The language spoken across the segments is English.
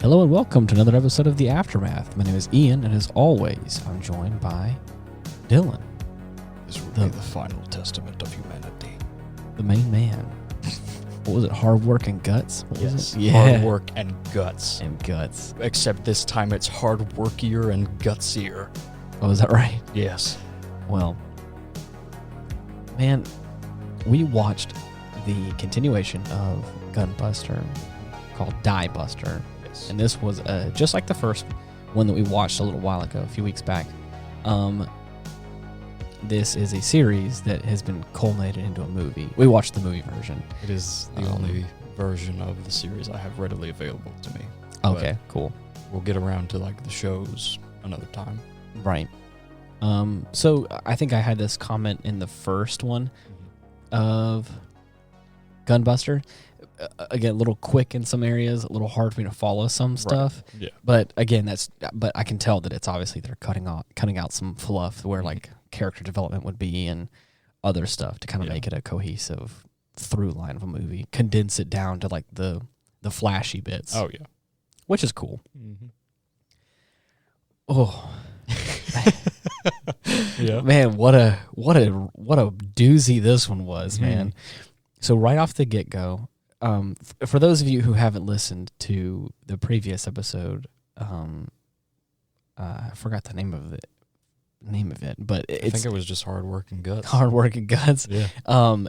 Hello and welcome to another episode of The Aftermath. My name is Ian, and as always, I'm joined by Dylan. This will be the final testament of humanity. The main man. What was it? Hard work and guts? What was it? Yeah. Hard work and guts. And guts. Except this time it's hard workier and gutsier. Oh, is that right? Yes. Well, man, we watched the continuation of Gunbuster called Diebuster. Yes. And this was just like the first one that we watched a little while ago, a few weeks back. This is a series that has been culminated into a movie. We watched the movie version. It is the only version of the series I have readily available to me. Okay, cool. We'll get around to like the shows another time. Right. So I think I had this comment in the first one of Gunbuster. Again, a little quick in some areas, a little hard for me to follow some stuff. Right. Yeah. But again, but I can tell that it's obviously they're cutting out some fluff where like character development would be and other stuff to kind of make it a cohesive through line of a movie. Condense it down to like the flashy bits. Oh yeah. Which is cool. Mm-hmm. Oh. Yeah. Man, what a doozy this one was, man. So right off the get-go, for those of you who haven't listened to the previous episode, I forgot the name of it, but I think it was just Hard Work and Guts. Hard Work and Guts. Yeah.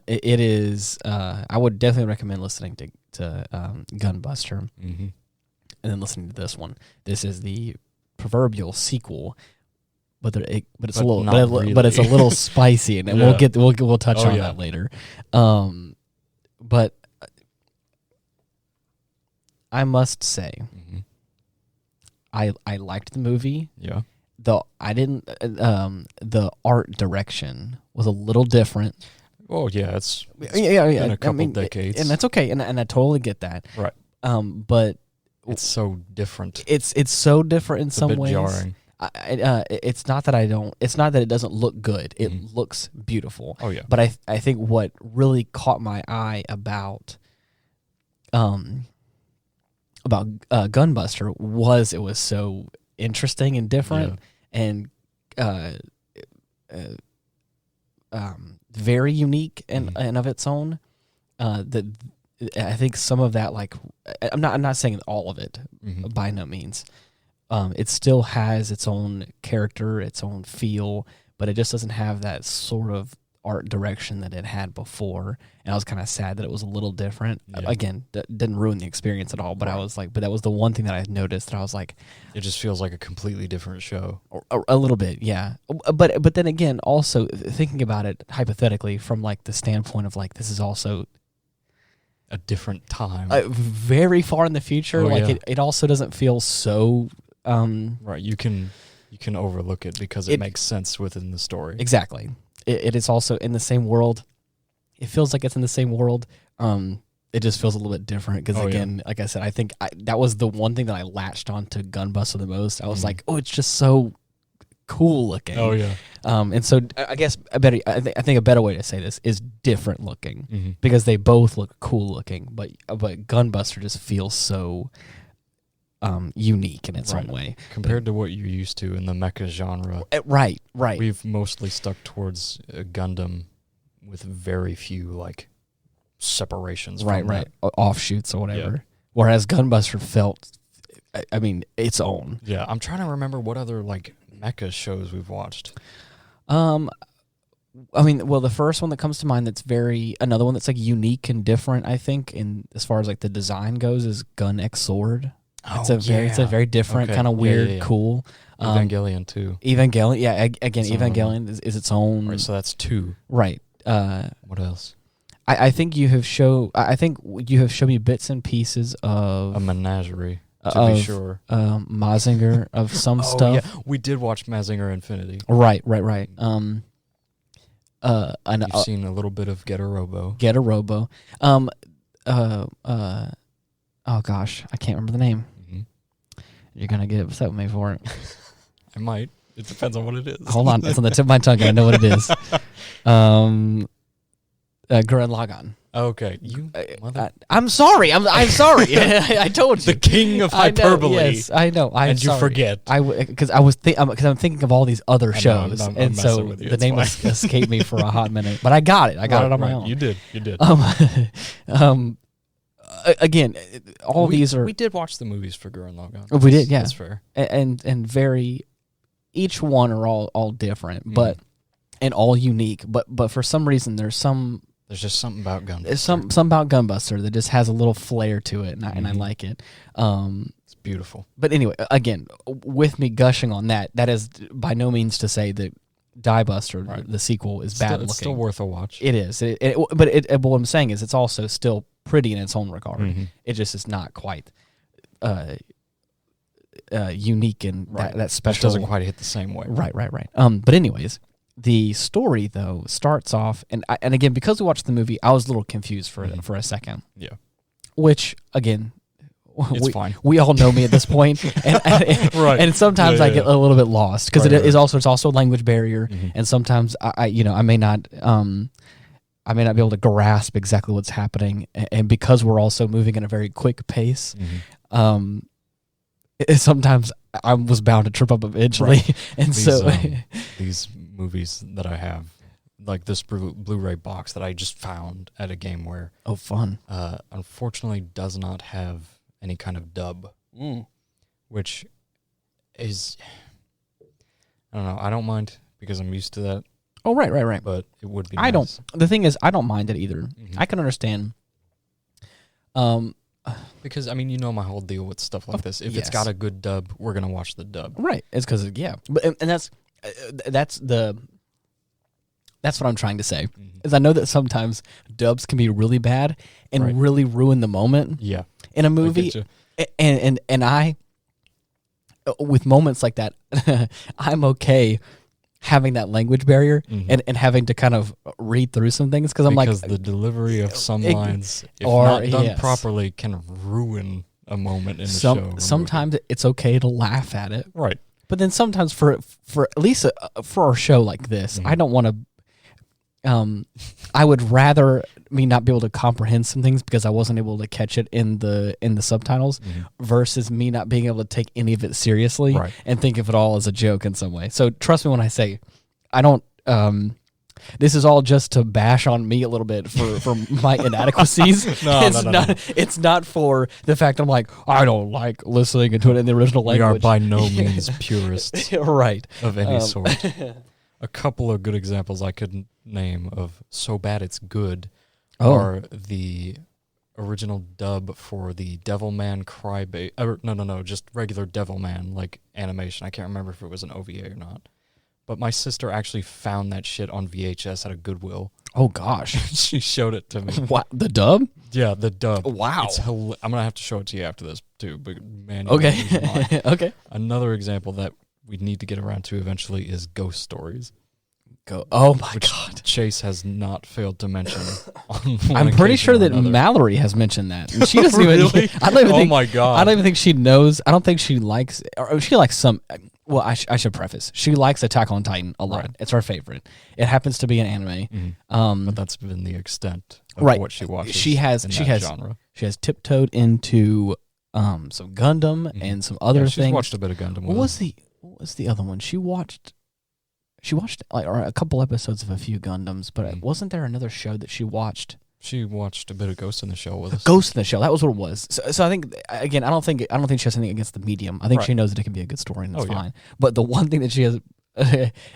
It is. I would definitely recommend listening to Gunbuster, and then listening to this one. This is the proverbial sequel, but it's a little spicy, and we'll touch on that later. But I must say, I liked the movie. Yeah. The art direction was a little different. Oh yeah, it's been a couple decades, and that's okay, and I totally get that. Right. But it's so different. It's so different in some ways. Jarring. It's not that It's not that it doesn't look good. It looks beautiful. Oh yeah. But I think what really caught my eye about Gunbuster was it was so interesting and different and very unique and of its own. That I think some of that, like, I'm not saying all of it by no means. It still has its own character, its own feel, but it just doesn't have that sort of art direction that it had before. And I was kind of sad that it was a little different. Yeah. Again, didn't ruin the experience at all, but I was like, but that was the one thing that I noticed that I was like, it just feels like a completely different show. A little bit, yeah. But then again, also thinking about it hypothetically from like the standpoint of like, this is also a different time, very far in the future. It also doesn't feel so. Right, you can overlook it because it makes sense within the story. Exactly. It is also in the same world. It feels like it's in the same world. It just feels a little bit different because like I said, I think that was the one thing that I latched onto Gunbuster the most. I was like, oh, it's just so cool looking. Oh yeah. And so I guess I think a better way to say this is different looking because they both look cool looking, but Gunbuster just feels so unique in its own way compared to what you're used to in the mecha genre. Right. We've mostly stuck towards Gundam with very few like separations. Right. Offshoots or whatever. Yeah. Whereas Gunbuster felt, I mean, its own. Yeah, I'm trying to remember what other like mecha shows we've watched. I mean, well, the first one that comes to mind another one that's like unique and different, I think, in as far as like the design goes, is Gun X Sword. It's a very different, kind of weird, cool. Evangelion too. Evangelion, yeah. Again, Evangelion is its own. Right, so that's two. Right. What else? I think you have shown me bits and pieces of a menagerie. To be sure, Mazinger of some stuff. Yeah, we did watch Mazinger Infinity. Right. You've seen a little bit of Get a Robo. Oh gosh, I can't remember the name. You're gonna get upset with me for it. I might. It depends on what it is. Hold on, it's on the tip of my tongue. I know what it is. Gurren Lagann. Okay, you mother. I'm sorry. I'm sorry. I told you. The king of hyperbole. Yes, I know. And you forget. Because I'm thinking of all these other shows, I'm so with you. the name escaped me for a hot minute. But I got it. I got it on my own. You did. Again, these are. We did watch the movies for Gurren Lagann. We did, yeah. That's fair. And very, each one are all different, but and all unique. But for some reason, there's just something about Gunbuster. Something about Gunbuster that just has a little flair to it, and I like it. It's beautiful. But anyway, again, with me gushing on that is by no means to say that Diebuster, the sequel, is bad looking. It's still worth a watch. It is. But what I'm saying is it's also still pretty in its own regard. It just is not quite unique and that special. It doesn't quite hit the same way. Right. But anyways, the story though starts off, and again, because we watched the movie, I was a little confused for a second. Yeah. Which again, it's fine. We all know me at this point, and right. And sometimes I get a little bit lost because it's also a language barrier, and sometimes I may not be able to grasp exactly what's happening, and because we're also moving at a very quick pace, sometimes I was bound to trip up eventually, and these movies that I have, like this Blu-ray box that I just found at a game where fun, unfortunately does not have any kind of dub, which is, I don't know, I don't mind because I'm used to that. Oh, right. But it would be nice. The thing is, I don't mind it either. I can understand. Because, I mean, you know my whole deal with stuff like this. If it's got a good dub, we're going to watch the dub. Right. It's because, But, and that's what I'm trying to say. Is I know that sometimes dubs can be really bad and really ruin the moment in a movie. And I, with moments like that, I'm okay having that language barrier and having to kind of read through some things because the delivery of some lines, if not done properly, can ruin a moment in the show. Sometimes it's okay to laugh at it, right? But then sometimes for at least for our show like this, I don't want to. I would rather me not be able to comprehend some things because I wasn't able to catch it in the subtitles versus me not being able to take any of it seriously and think of it all as a joke in some way. So trust me when I say I don't this is all just to bash on me a little bit for my inadequacies. It's not for the fact I'm like, I don't like listening to it in the original language. We are by no means purists right. of any sort. A couple of good examples I could name of so bad it's good are the original dub for the Devilman Crybaby. No, just regular Devilman, like animation. I can't remember if it was an OVA or not. But my sister actually found that shit on VHS at a Goodwill. Oh, gosh. She showed it to me. What? The dub? Yeah, the dub. Wow. I'm going to have to show it to you after this, too. But man, okay. Okay. Another example that we need to get around to eventually is Ghost Stories. Oh my God! Chase has not failed to mention. I'm pretty sure that Mallory has mentioned that. And she doesn't really? I don't even think. Oh my God! I don't even think she knows. I don't think she likes. Or she likes some. Well, I should preface. She likes Attack on Titan a lot. Right. It's her favorite. It happens to be an anime. But that's been the extent of what she watches. She has genre. She has tiptoed into some Gundam and some other things. She's watched a bit of Gundam. What was the other one? She watched like a couple episodes of a few Gundams, but wasn't there another show that she watched? She watched a bit of Ghost in the Shell with us. Ghost in the Shell, that was what it was. So I think again, I don't think she has anything against the medium. I think she knows that it can be a good story and that's fine. But the one thing that she has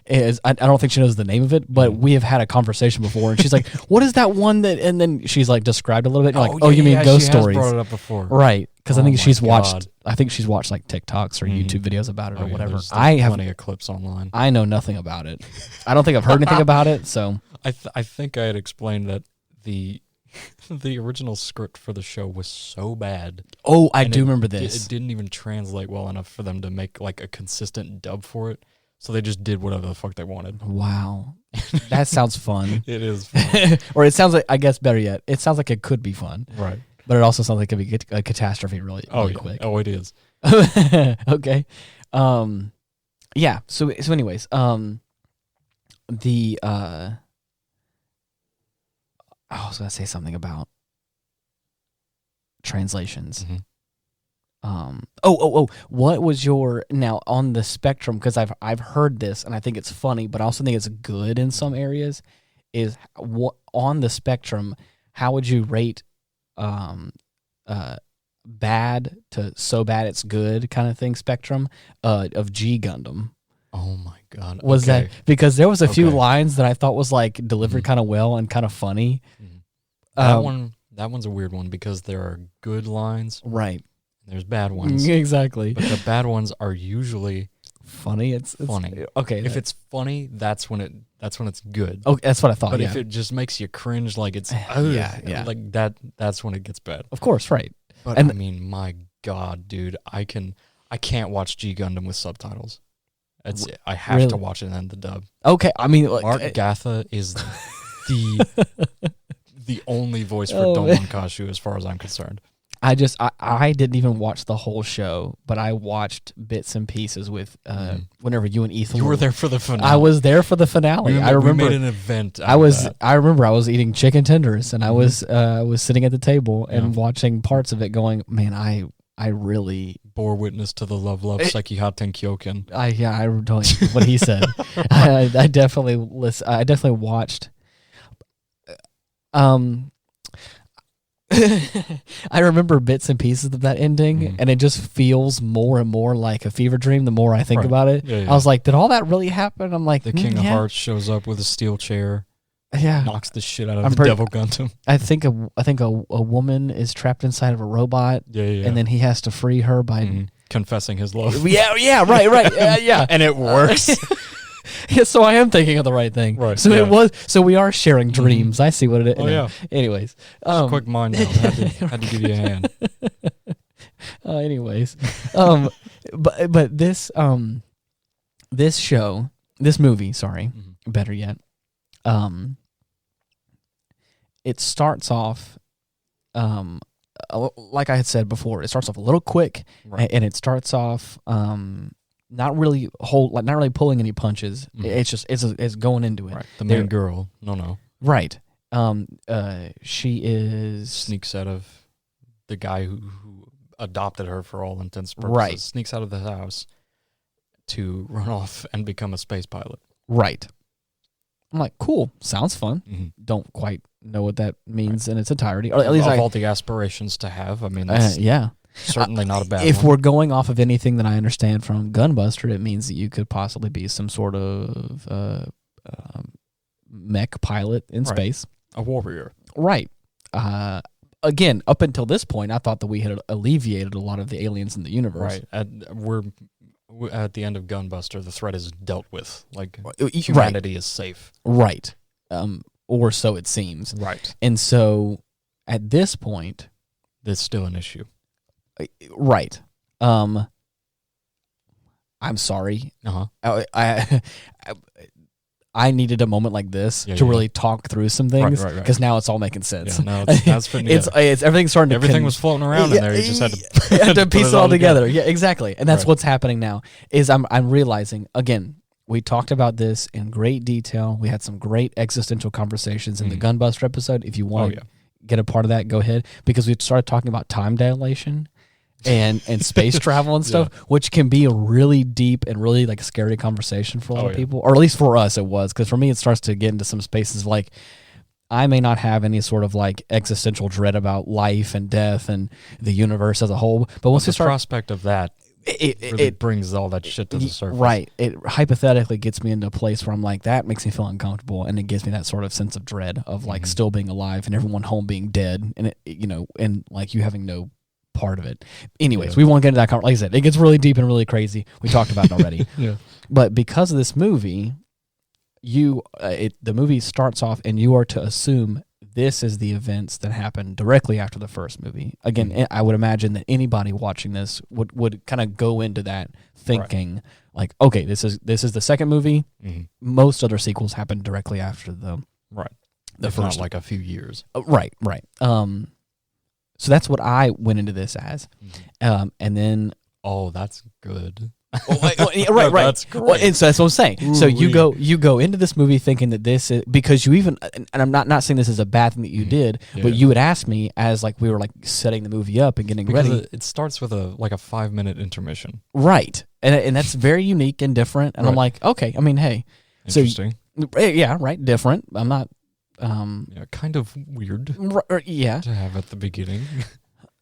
is I don't think she knows the name of it, but we have had a conversation before, and she's like, "What is that one that?" And then she's like described a little bit. And you mean Ghost Stories? She has brought it up before, right? Because I think she's watched. I think she's watched like TikToks or YouTube videos about it or whatever. I have plenty of clips online. I know nothing about it. I don't think I've heard anything about it. So I think I had explained that the original script for the show was so bad. Oh, I do remember this. It didn't even translate well enough for them to make like a consistent dub for it. So they just did whatever the fuck they wanted. Wow. That sounds fun. It is fun. Or it sounds like, I guess better yet, it sounds like it could be fun. Right. But it also sounds like it could be a catastrophe really quick. Oh, it is. Okay. Yeah. So anyways, I was gonna say something about translations. What was your now on the spectrum? Because I've heard this and I think it's funny, but I also think it's good in some areas. Is what on the spectrum? How would you rate bad to so bad it's good kind of thing spectrum of G Gundam? Oh my god! Was that because there was a few lines that I thought was like delivered kind of well and kind of funny. That one's a weird one because there are good lines, right? There's bad ones, exactly. But the bad ones are usually funny. It's funny. Okay, if it's funny, that's when it's good. Okay, that's what I thought. But if it just makes you cringe, like it's like that's when it gets bad. Of course, right? But I mean, my god, dude, I can't watch G Gundam with subtitles. I have to watch it in the dub. Okay, I mean, Mark Gatha is the only voice for Domon Kashu as far as I'm concerned. I didn't even watch the whole show, but I watched bits and pieces with whenever you and Ethan. You were there for the finale. I was there for the finale. I remember we made an event. I remember I was eating chicken tenders and I was sitting at the table and watching parts of it, going, man, I really bore witness to the love Sekihaten Kyoken. I don't what he said. I definitely watched. I remember bits and pieces of that ending, and it just feels more and more like a fever dream the more I think about it. Yeah. I was like, did all that really happen? I'm like, the King of Hearts shows up with a steel chair. Yeah, knocks the shit out of the Devil Gundam. I think a woman is trapped inside of a robot. And then he has to free her by confessing his love. Right. Yeah, and it works. Yeah, so I am thinking of the right thing. Right. So it was. So we are sharing dreams. I see what it is. Oh yeah. Anyways, quick mind now. Had to give you a hand. Anyways, but this movie, sorry, better yet, it starts off, like I had said before, it starts off a little quick, and it starts off, not really pulling any punches. It's just it's going into it. Right. The main girl, right. She is sneaks out of the guy who adopted her for all intents and purposes. Right. Sneaks out of the house to run off and become a space pilot. Right. I'm like, cool, sounds fun. Don't quite know what that means in its entirety. Or at least all the aspirations to have. I mean, that's certainly not a bad if one. We're going off of anything that I understand from Gunbuster, it means that you could possibly be some sort of mech pilot in space. A warrior. Right. Again, up until this point, I thought that we had alleviated a lot of the aliens in the universe. Right. We're at the end of Gunbuster, the threat is dealt with. Like, humanity is safe. Right. Or so it seems. Right. And so, at this point... There's still an issue. Right. I'm sorry. I needed a moment like this to really talk through some things because now it's all making sense. Yeah, it's everything's starting to everything was floating around in there. You just had to piece it all together. Yeah, exactly. And that's what's happening now. Is I'm realizing again. We talked about this in great detail. We had some great existential conversations in the Gunbuster episode. If you want to get a part of that, go ahead, because we started talking about time dilation and space travel and stuff, which can be a really deep and really like scary conversation for a lot of people, or at least for us it was, because for me it starts to get into some spaces like I may not have any sort of like existential dread about life and death and the universe as a whole, but once we start, prospect of that it brings all that shit to the surface. Right. It hypothetically gets me into a place where I'm like, that makes me feel uncomfortable, and it gives me that sort of sense of dread of like still being alive and everyone home being dead, and it, and like you having no part of it. Anyways, we won't get into that. Like I said, it gets really deep and really crazy. We talked about it already. But because of this movie, the movie starts off, and you are to assume this is the events that happened directly after the first movie. Again, I would imagine that anybody watching this would kind of go into that thinking like, okay, this is the second movie. Most other sequels happen directly after the first, not like a few years. Right. So that's what I went into this as, and then that's good. Right. That's great. Well, and so that's what I'm saying. Ooh, so you go into this movie thinking that this is because you even, and I'm not saying this is a bad thing that you did, but you would ask me as like we were like setting the movie up and getting ready. It starts with a 5-minute intermission, right? And that's very unique and different. And I'm like, okay, I mean, hey, interesting. So, yeah, right, different. I'm not. Kind of weird. To have at the beginning.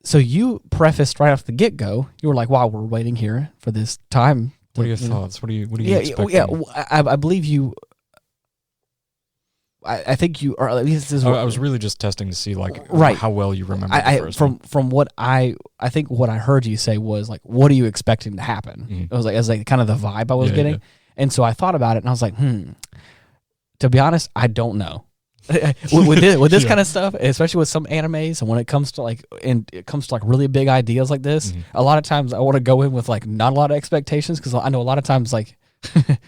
So you prefaced right off the get go. You were like, "Wow, we're waiting here for this time." What are your thoughts? What are you expecting? Yeah. I believe you. I think you, or at least this is. I was really just testing to see how well you remember the first one. From what I think what I heard you say was like, "What are you expecting to happen?" It was like kind of the vibe I was getting, and so I thought about it and I was like, To be honest, I don't know. with this kind of stuff, especially with some animes, and when it comes to really big ideas like this, a lot of times I want to go in with like not a lot of expectations because I know a lot of times like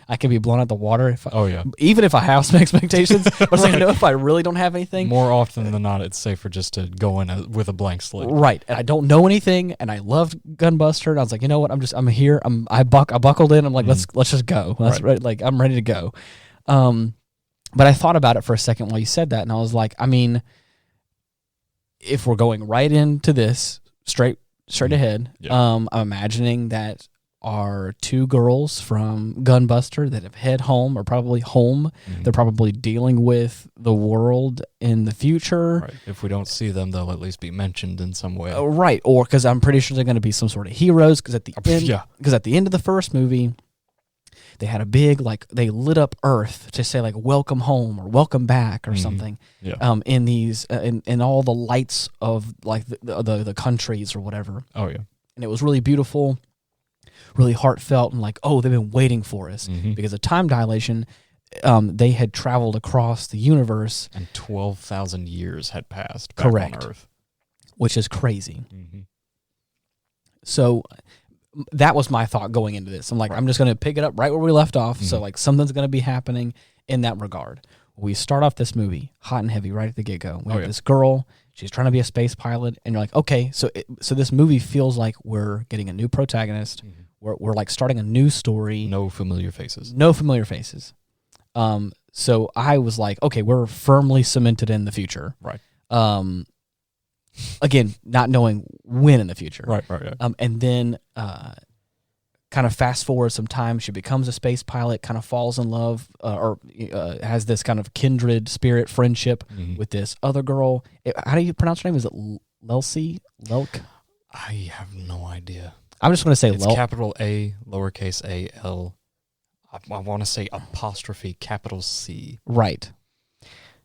I can be blown out the water. Even if I have some expectations, but I know if I really don't have anything. More often than not, it's safer just to go in with a blank slate. Right, and I don't know anything, and I loved Gunbuster, and I was like, you know what, I'm here, I buckled in. I'm like, let's just go. Like I'm ready to go. But I thought about it for a second while you said that, and I was like, I mean, if we're going right into this straight ahead, I'm imagining that our two girls from Gunbuster that have head home are probably home. They're probably dealing with the world in the future. Right. If we don't see them, they'll at least be mentioned in some way. Right, or because I'm pretty sure they're going to be some sort of heroes. Because at the end of the first movie, they had a big, they lit up Earth to say, welcome home or welcome back or something. Yeah. In these, in all the lights of, the countries or whatever. Oh, yeah. And it was really beautiful, really heartfelt, and they've been waiting for us. Because of time dilation, they had traveled across the universe. And 12,000 years had passed back on Earth. Which is crazy. So that was my thought going into this. I'm like, I'm just going to pick it up right where we left off. So something's going to be happening in that regard. We start off this movie hot and heavy right at the get-go. We have this girl. She's trying to be a space pilot. And you're like, okay, so this movie feels like we're getting a new protagonist. We're starting a new story. No familiar faces. So I was like, okay, we're firmly cemented in the future. Right. Again, not knowing when in the future. Right. And then kind of fast forward some time, she becomes a space pilot, kind of falls in love or has this kind of kindred spirit friendship with this other girl. How do you pronounce her name? Is it Lelcy? Lelk? I have no idea. I'm just going to say it's capital A, lowercase a, L. I want to say apostrophe, capital C. Right.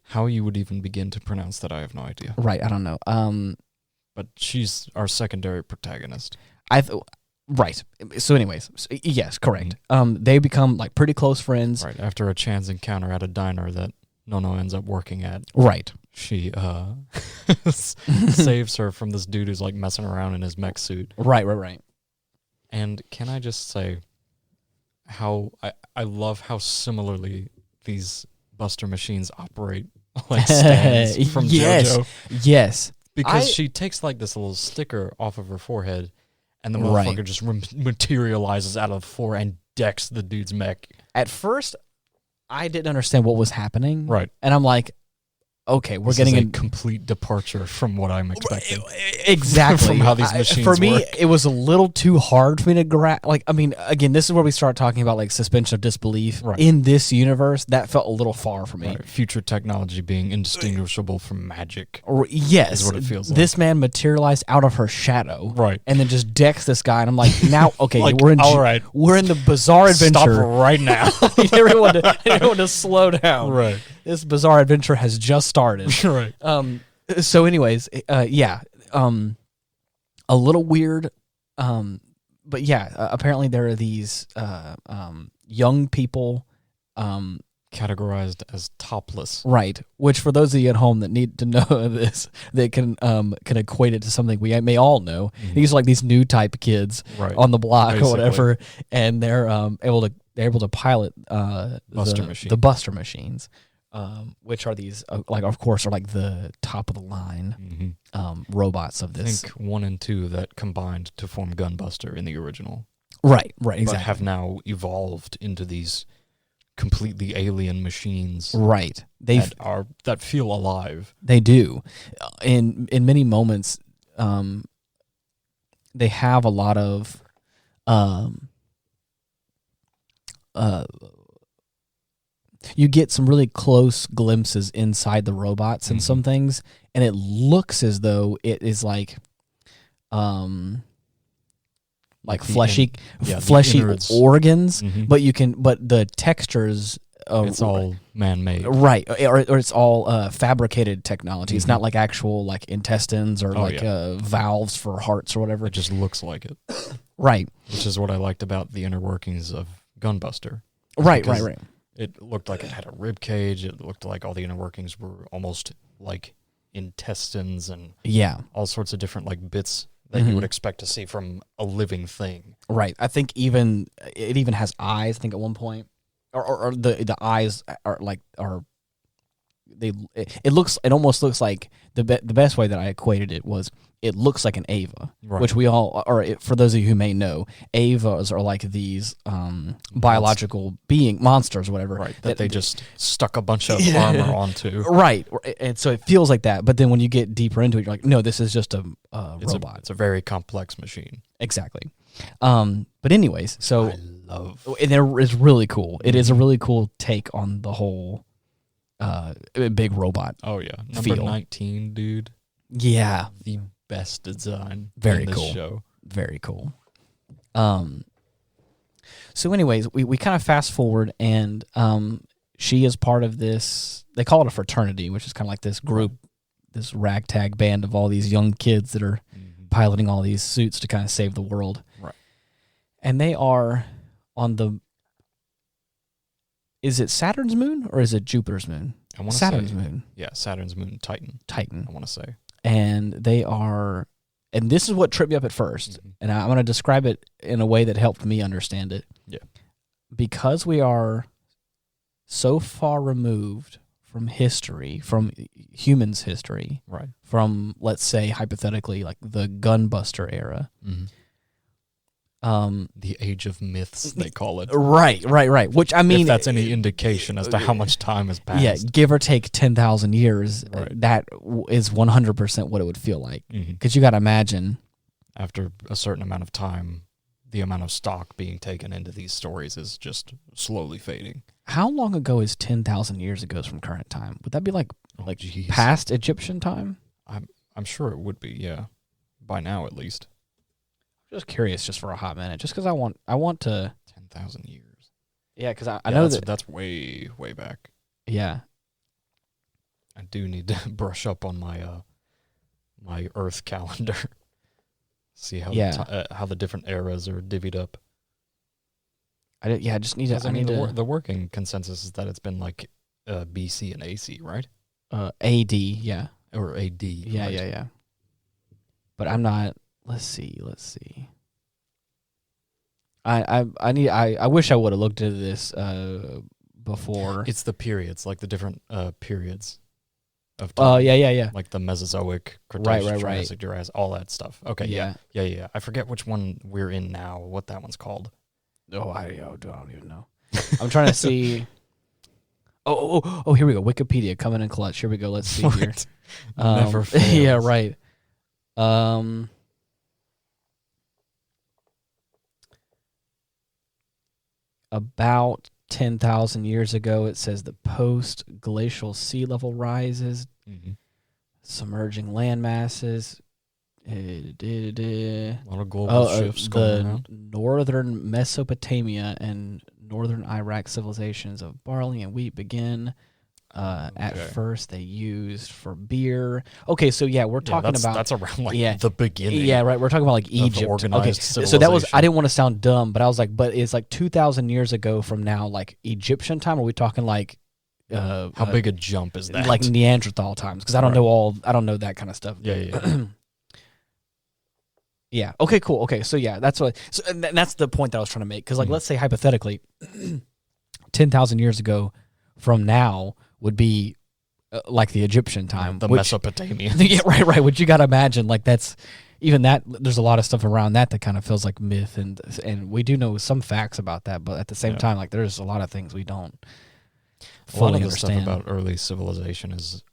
How you would even begin to pronounce that, I have no idea. Right, I don't know. But she's our secondary protagonist. Right. So anyways, yes, correct. They become pretty close friends. Right, after a chance encounter at a diner that Nono ends up working at. Right. She saves her from this dude who's messing around in his mech suit. Right. And can I just say how I love how similarly these Buster machines operate stands from JoJo. Yes. Because she takes this little sticker off of her forehead and the motherfucker just materializes out of the floor and decks the dude's mech. At first, I didn't understand what was happening. Right. And I'm like, okay, we're getting a complete departure from what I'm expecting. Exactly. From how these machines work. For me, it was a little too hard for me to grasp. Again, this is where we start talking about suspension of disbelief. Right. In this universe, that felt a little far for me. Right. Future technology being indistinguishable from magic. Yes. Is what it feels like. This man materialized out of her shadow. Right. And then just decks this guy. And I'm like, now, okay, we're in the bizarre adventure. Stop right now. everyone to slow down. Right. This bizarre adventure has just started. Right. So anyways, a little weird, but apparently there are these young people categorized as topless. Right, which for those of you at home that need to know this, they can equate it to something we may all know. These are these new type kids on the block or whatever, and they're able to pilot the Buster machines. Which are these, of course, are the top of the line robots of this. I think 1 and 2 that combined to form Gunbuster in the original. Right, but exactly. have now evolved into these completely alien machines. Right. That feel alive. They do. In many moments, they have a lot of you get some really close glimpses inside the robots and some things, and it looks as though it is like fleshy organs, but the textures. It's all man-made, right? Or it's all fabricated technology. It's not like actual like intestines or valves for hearts or whatever. It just looks like it, right? Which is what I liked about the inner workings of Gunbuster. Right. It looked like it had a rib cage. It looked like all the inner workings were almost like intestines and all sorts of different like bits that you would expect to see from a living thing. Right. I think it even has eyes. I think at one point. Or the eyes it almost looks like the best way that I equated it was it looks like an Ava, which we all, or for those of you who may know, Avas are like these biological monsters or whatever. Right, that they just stuck a bunch of armor onto. Right, and so it feels like that, but then when you get deeper into it, you're like, no, this is just a robot. It's a very complex machine. Exactly. But anyways, so and it is really cool. It is a really cool take on the whole big robot. Oh yeah, number 19, dude. Yeah, the best design. Very in this cool. Show. Very cool. So anyways, we kind of fast forward, and she is part of this. They call it a fraternity, which is kind of like this group, this ragtag band of all these young kids that are piloting all these suits to kind of save the world. Right. And they are on the. Is it Saturn's moon or is it Jupiter's moon? Saturn's moon. Yeah, Saturn's moon, Titan. I want to say. And they are, and this is what tripped me up at first, and I'm going to describe it in a way that helped me understand it. Yeah. Because we are so far removed from history, from humans' history, right? From, let's say, hypothetically, like the Gunbuster era. The age of myths, they call it. Right. Which, I mean, if that's any indication as to how much time has passed. Yeah, give or take 10,000 years, that is 100% what it would feel like. Because you got to imagine, after a certain amount of time, the amount of stock being taken into these stories is just slowly fading. How long ago is 10,000 years ago from current time? Would that be like past Egyptian time? I'm sure it would be, yeah. By now, at least. Just curious, just for a hot minute, just because I want to 10,000 years. Yeah, because I know that's way back. Yeah, I do need to brush up on my my Earth calendar. See how how the different eras are divvied up. I just need to. The working consensus is that it's been like BC and AC, right? AD, yeah, or AD. Yeah, right? yeah. But I'm not. Let's see. I wish I would have looked into this before. It's the periods, like the different periods of time. Oh, yeah. Like the Mesozoic, Cretaceous, right. Jurassic, Jurassic, all that stuff. Okay, yeah. I forget which one we're in now, what that one's called. Oh, I don't even know. I'm trying to see. Oh, here we go. Wikipedia coming in clutch. Here we go. Let's see here. Never fails. Yeah, right. About 10,000 years ago, it says the post-glacial sea level rises, submerging land masses. A lot of global shifts going on. Northern Mesopotamia and northern Iraq civilizations of barley and wheat begin. At first, they used for beer. Okay, so we're talking about that's around the beginning. Yeah, right. We're talking about like Egypt. Organized so that was. I didn't want to sound dumb, but I was like, but it's like 2,000 years ago from now, like Egyptian time. Are we talking like? How big a jump is that? Like Neanderthal times? Because I don't know I don't know that kind of stuff. Yeah. Yeah. Okay. Cool. Okay. So that's what. So and that's the point that I was trying to make. Because let's say hypothetically, 10,000 years ago from now would be like the Egyptian time, the Mesopotamia. Yeah, right. Which you got to imagine, like that's even that, there's a lot of stuff around that kind of feels like myth, and we do know some facts about that, but at the same time, like there's a lot of things we don't fully understand. Stuff about early civilization is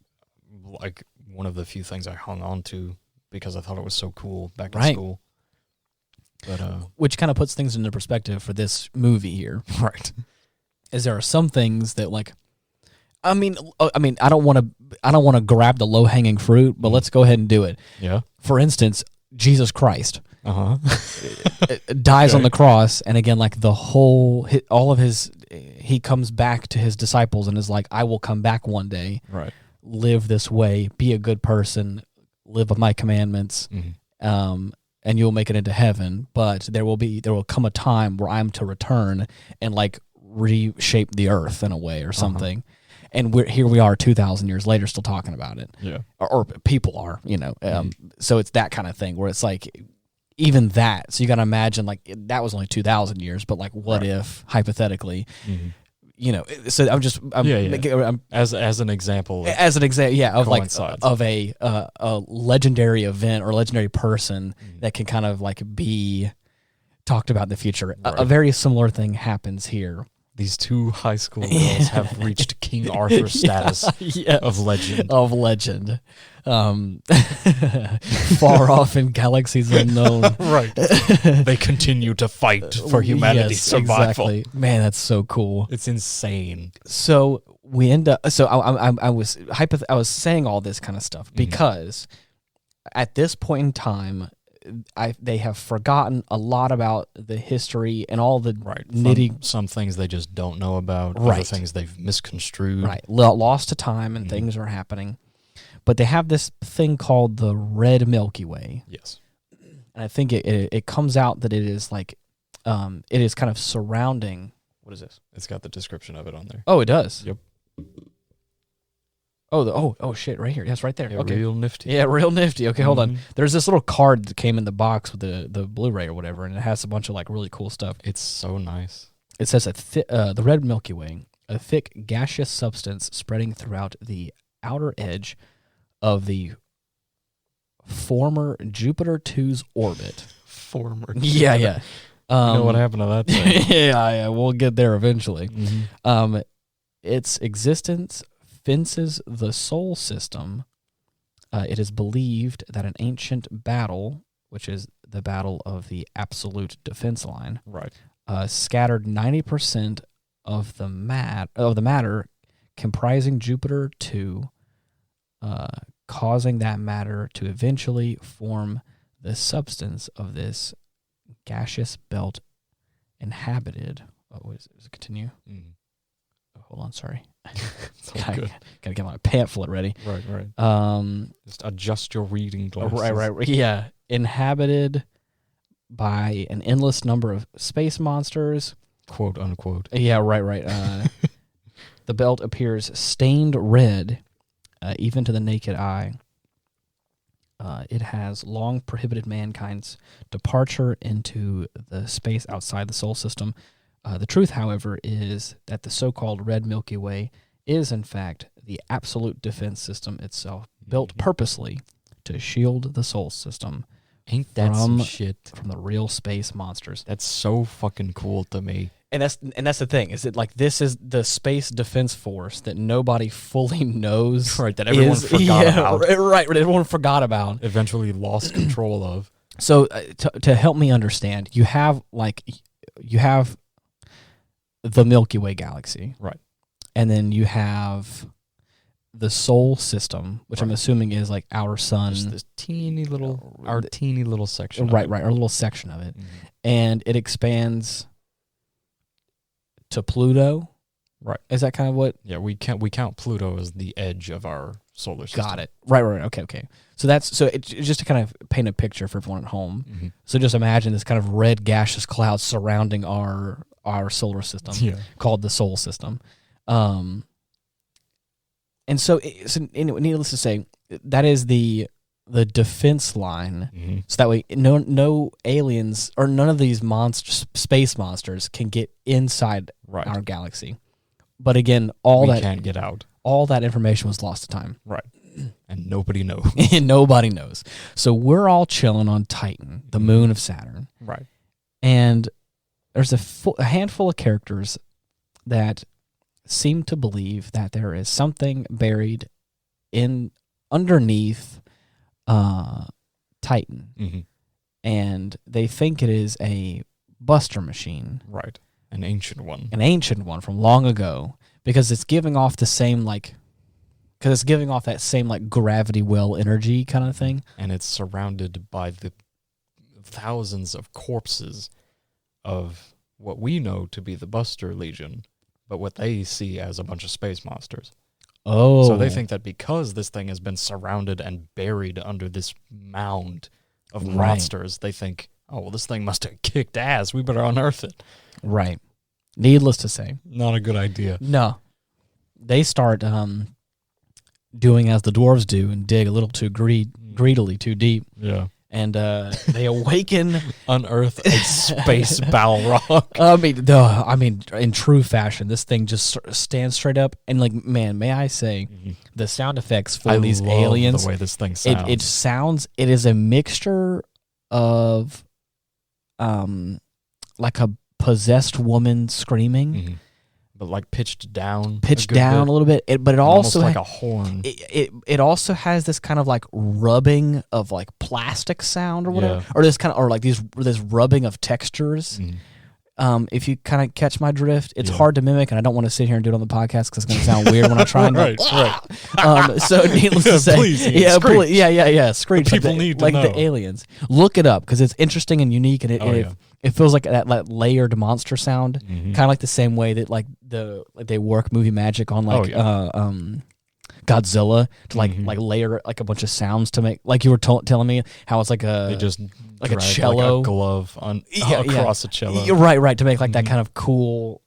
like one of the few things I hung on to because I thought it was so cool back in school. But which kind of puts things into perspective for this movie here, right? Is there are some things that like, I mean, I don't want to grab the low hanging fruit, but let's go ahead and do it. Yeah. For instance, Jesus Christ dies Okay. on the cross, and again, like he comes back to his disciples and is like, I will come back one day, right? Live this way, be a good person, live by my commandments, and you'll make it into heaven. But there will come a time where I'm to return and like reshape the earth in a way or something. And here we are 2,000 years later still talking about it. Yeah. Or people are, so it's that kind of thing where it's like, even that. So you got to imagine like that was only 2,000 years, but like what if hypothetically, so I'm as an example. Of coincides. like of a legendary event or legendary person that can kind of like be talked about in the future. Right. A very similar thing happens here. These two high school girls have reached King Arthur status of legend. Of legend. Far off in galaxies unknown. Right. They continue to fight for humanity's survival. Exactly. Man, that's so cool. It's insane. So we end up. So I was saying all this kind of stuff because at this point in time, they have forgotten a lot about the history and all the nitty. Some things they just don't know about. Right. Other things they've misconstrued. Right. Lost to time and things are happening. But they have this thing called the Red Milky Way. Yes. And I think it comes out that it is like, it is kind of surrounding. What is this? It's got the description of it on there. Oh, it does? Yep. Oh, shit, right here. Yes, right there. Yeah, okay. real nifty. Yeah, real nifty. Okay, hold on. There's this little card that came in the box with the Blu-ray or whatever, and it has a bunch of like really cool stuff. It's so nice. It says the Red Milky Way, a thick gaseous substance spreading throughout the outer edge of the former Jupiter 2's orbit. Former. Yeah. You know what happened to that thing? yeah, we'll get there eventually. Its existence fences the Sol system. It is believed that an ancient battle, which is the battle of the absolute defense line, right, scattered 90% of the matter comprising Jupiter 2, causing that matter to eventually form the substance of this gaseous belt inhabited. Oh, does it continue? Oh, hold on, sorry. Gotta get my pamphlet ready. Right. Just adjust your reading glasses. Right. Yeah. Inhabited by an endless number of space monsters. Quote, unquote. Yeah, right. The belt appears stained red, even to the naked eye. It has long prohibited mankind's departure into the space outside the Sol system. The truth, however, is that the so-called Red Milky Way is, in fact, the absolute defense system itself, built purposely to shield the Sol system. Ain't that some shit? From the real space monsters. That's so fucking cool to me. And that's the thing, is that like this is the space defense force that nobody fully knows. Right, that everyone forgot about. Right, everyone forgot about. Eventually lost control of. So to help me understand, you have the Milky Way galaxy. Right. And then you have the Sol system, which I'm assuming is like our sun. Just this teeny little section. Right, our little section of it. And it expands to Pluto. Right. Is that kind of what? Yeah, we count Pluto as the edge of our solar system. Got it. Right. Okay. So it's just to kind of paint a picture for everyone at home. So just imagine this kind of red gaseous cloud surrounding our solar system called the Sol system. And so needless to say, that is the defense line. So that way no aliens or none of these space monsters can get inside our galaxy. But again, we can't get out. All that information was lost to time. Right. And nobody knows. And nobody knows. So we're all chilling on Titan, the moon of Saturn. Right. And there's a handful of characters that seem to believe that there is something buried underneath Titan. Mm-hmm. And they think it is a buster machine. Right. An ancient one. An ancient one from long ago. Because it's giving off the same, that same, gravity well energy kind of thing. And it's surrounded by the thousands of corpses of what we know to be the Buster Legion, but what they see as a bunch of space monsters. Oh. So they think that because this thing has been surrounded and buried under this mound of monsters, they think, oh, well, this thing must have kicked ass. We better unearth it. Right. Needless to say. Not a good idea. No. They start doing as the dwarves do and dig a little too greedily, too deep. Yeah. And they awaken, unearth a space Balrog. I mean, in true fashion, this thing just stands straight up. And man, may I say, the sound effects for these aliens, the way this thing sounds. It is a mixture of, like a possessed woman screaming. But pitched down a little bit. But it also almost like a horn. It also has this kind of rubbing of plastic sound or whatever, or this kind of this rubbing of textures. If you kind of catch my drift, it's hard to mimic, and I don't want to sit here and do it on the podcast because it's going to sound weird when I try and right. So needless to say, please, screech. People need to know. The aliens. Look it up because it's interesting and unique, and it feels like that layered monster sound, kind of like the same way that they work movie magic on Godzilla to layer a bunch of sounds to make, like you were telling me how it's they just like a cello a glove across a cello. Right, to make that kind of cool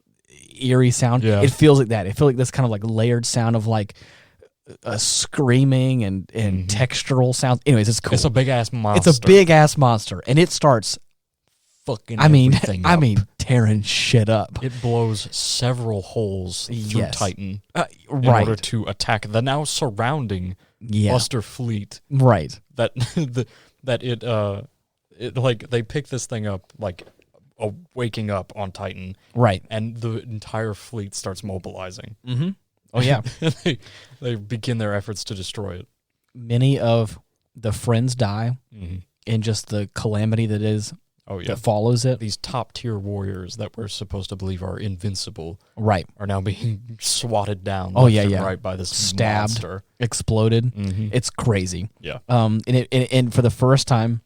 eerie sound. Yeah. It feels like that. It feels like this kind of layered sound of a screaming and textural sounds. Anyways, it's cool. It's a big ass monster. It's a big ass monster, and it starts fucking everything up. Tearing shit up. It blows several holes through Titan in right. order to attack the now surrounding Buster fleet. Right. That they pick this thing up waking up on Titan. Right. And the entire fleet starts mobilizing. Mm-hmm. Oh yeah. They begin their efforts to destroy it. Many of the friends die in just the calamity that is. Oh yeah, that follows it. These top tier warriors that we're supposed to believe are invincible, right, are now being swatted down. Right by this stabbed, monster. Exploded. It's crazy. Yeah. And for the first time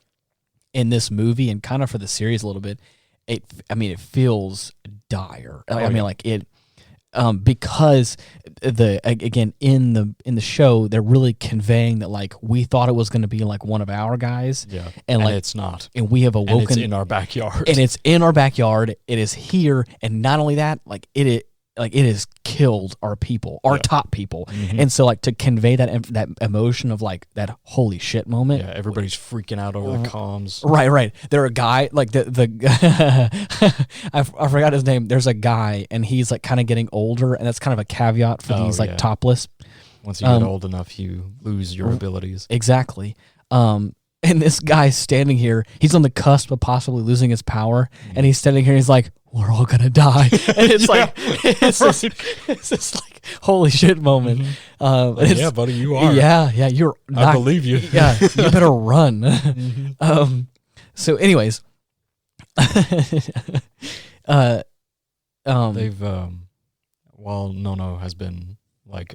in this movie, and kind of for the series a little bit, it feels dire. Because again in the show they're really conveying that we thought it was going to be one of our guys, and it's not, and we have awoken, and it's in our backyard, It is here, and not only that, it has killed our people, our top people, and so to convey that emotion of that holy shit moment. Yeah, everybody's freaking out over the comms. Right. There a guy I forgot his name. There's a guy, and he's kind of getting older, and that's kind of a caveat for these topless. Once you get old enough, you lose your abilities. Exactly. And this guy's standing here. He's on the cusp of possibly losing his power, and he's standing here. And he's like, "We're all gonna die," and it's it's this holy shit moment. Yeah, buddy, you are. Yeah, you're. I believe you. Yeah, you better run. So, anyways, they've while Nono has been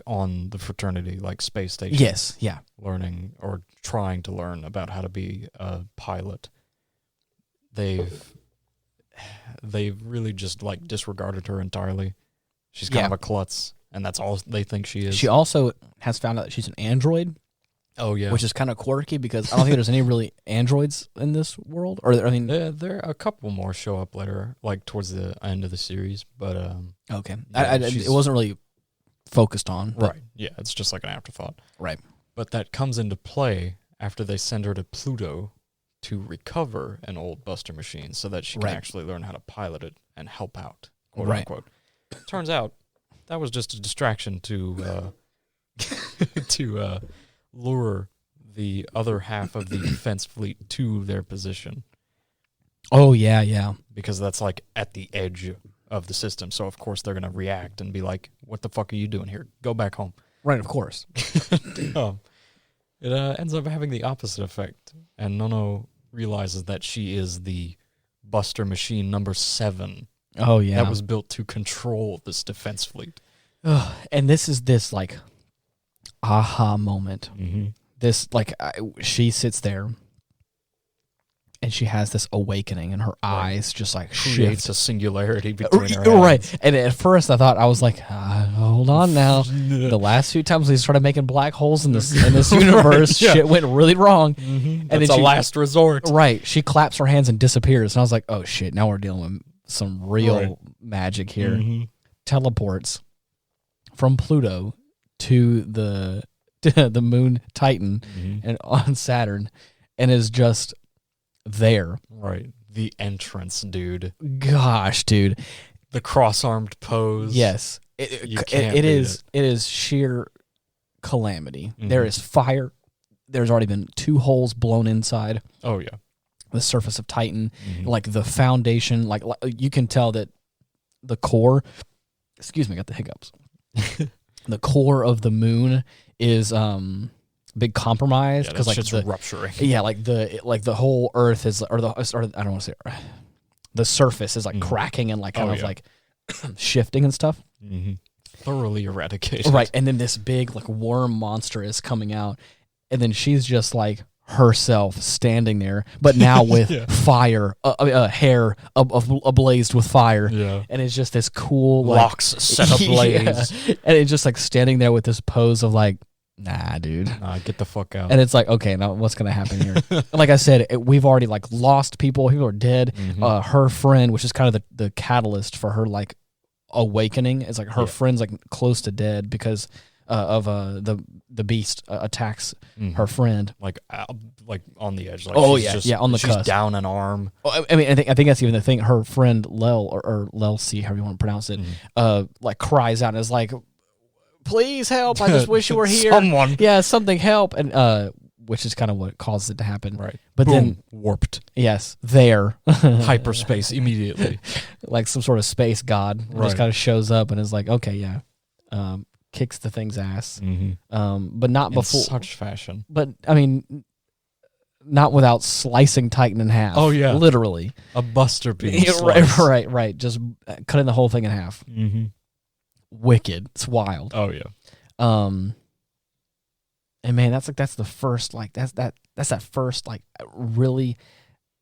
on the fraternity space station. Yes, yeah. Learning or trying to learn about how to be a pilot. They've really just disregarded her entirely. She's kind of a klutz, and that's all they think she is. She also has found out that she's an android. Oh yeah, which is kind of quirky because I don't think there's any really androids in this world. Or there are a couple more show up later, towards the end of the series. But okay, it wasn't really focused on. Right. Yeah, it's just an afterthought. Right. But that comes into play after they send her to Pluto to recover an old Buster machine so that she can actually learn how to pilot it and help out, quote unquote. Turns out that was just a distraction to lure the other half of the defense fleet to their position. Oh, yeah. Because that's like at the edge of the system. So, of course, they're going to react and be like, what the fuck are you doing here? Go back home. Right, of course. It ends up having the opposite effect. And Nono realizes that she is the Buster machine number 7. Oh, yeah. That was built to control this defense fleet. And this is this, like, aha moment. Mm-hmm. This, like, she sits there, and she has this awakening, and her eyes just, like, Creates shift. a singularity between her Right. hands. And at first, I was like, hold on now. The last few times we started making black holes in this universe, yeah. shit went really wrong. Mm-hmm. And It's a last resort. Right. She claps her hands and disappears. And I was like, oh, shit, now we're dealing with some real magic here. Mm-hmm. Teleports from Pluto to the moon Titan and on Saturn, and is just there. Right. The entrance, dude. Gosh, dude. The cross-armed pose. Yes. It is sheer calamity. Mm-hmm. There is fire. There's already been 2 holes blown inside Oh, yeah. the surface of Titan. Mm-hmm. Like the foundation, like you can tell that the core, excuse me, I got the hiccups. The core of the moon is big compromise because like shit's rupturing. Yeah, like the whole Earth is, or I don't want to say, the surface is like cracking and like kind of like shifting and stuff. Mm-hmm. Thoroughly eradicated. Right, and then this big like worm monster is coming out, and then she's just like herself standing there, but now with fire, hair ablazed with fire, and it's just this cool like, locks set ablaze, and it's just like standing there with this pose of like, nah, dude. Nah, get the fuck out. And it's like, okay, now what's going to happen here? And like I said, we've already like lost people. People are dead. Mm-hmm. Her friend, which is kind of the catalyst for her like awakening, is like her friend's like close to dead because of the beast attacks her friend. Like on the edge. Like on the she's cusp. Down an arm. I mean, I think that's even the thing. Her friend Lel or Lelcy, however you want to pronounce it, like cries out and is like, please help, I just wish you were here. Someone. Yeah, something help. And which is kind of what caused it to happen. Right. But Boom. then Warped. Yes, there. Hyperspace immediately. Like some sort of space god. Right. Just kind of shows up and is like, okay, yeah. Kicks the thing's ass. But not in before such fashion. But I mean, not without slicing Titan in half. Oh yeah. Literally. A Buster beam. Right. Just cutting the whole thing in half. Wicked. It's wild. Oh yeah. And man, that's the first like that's that first like really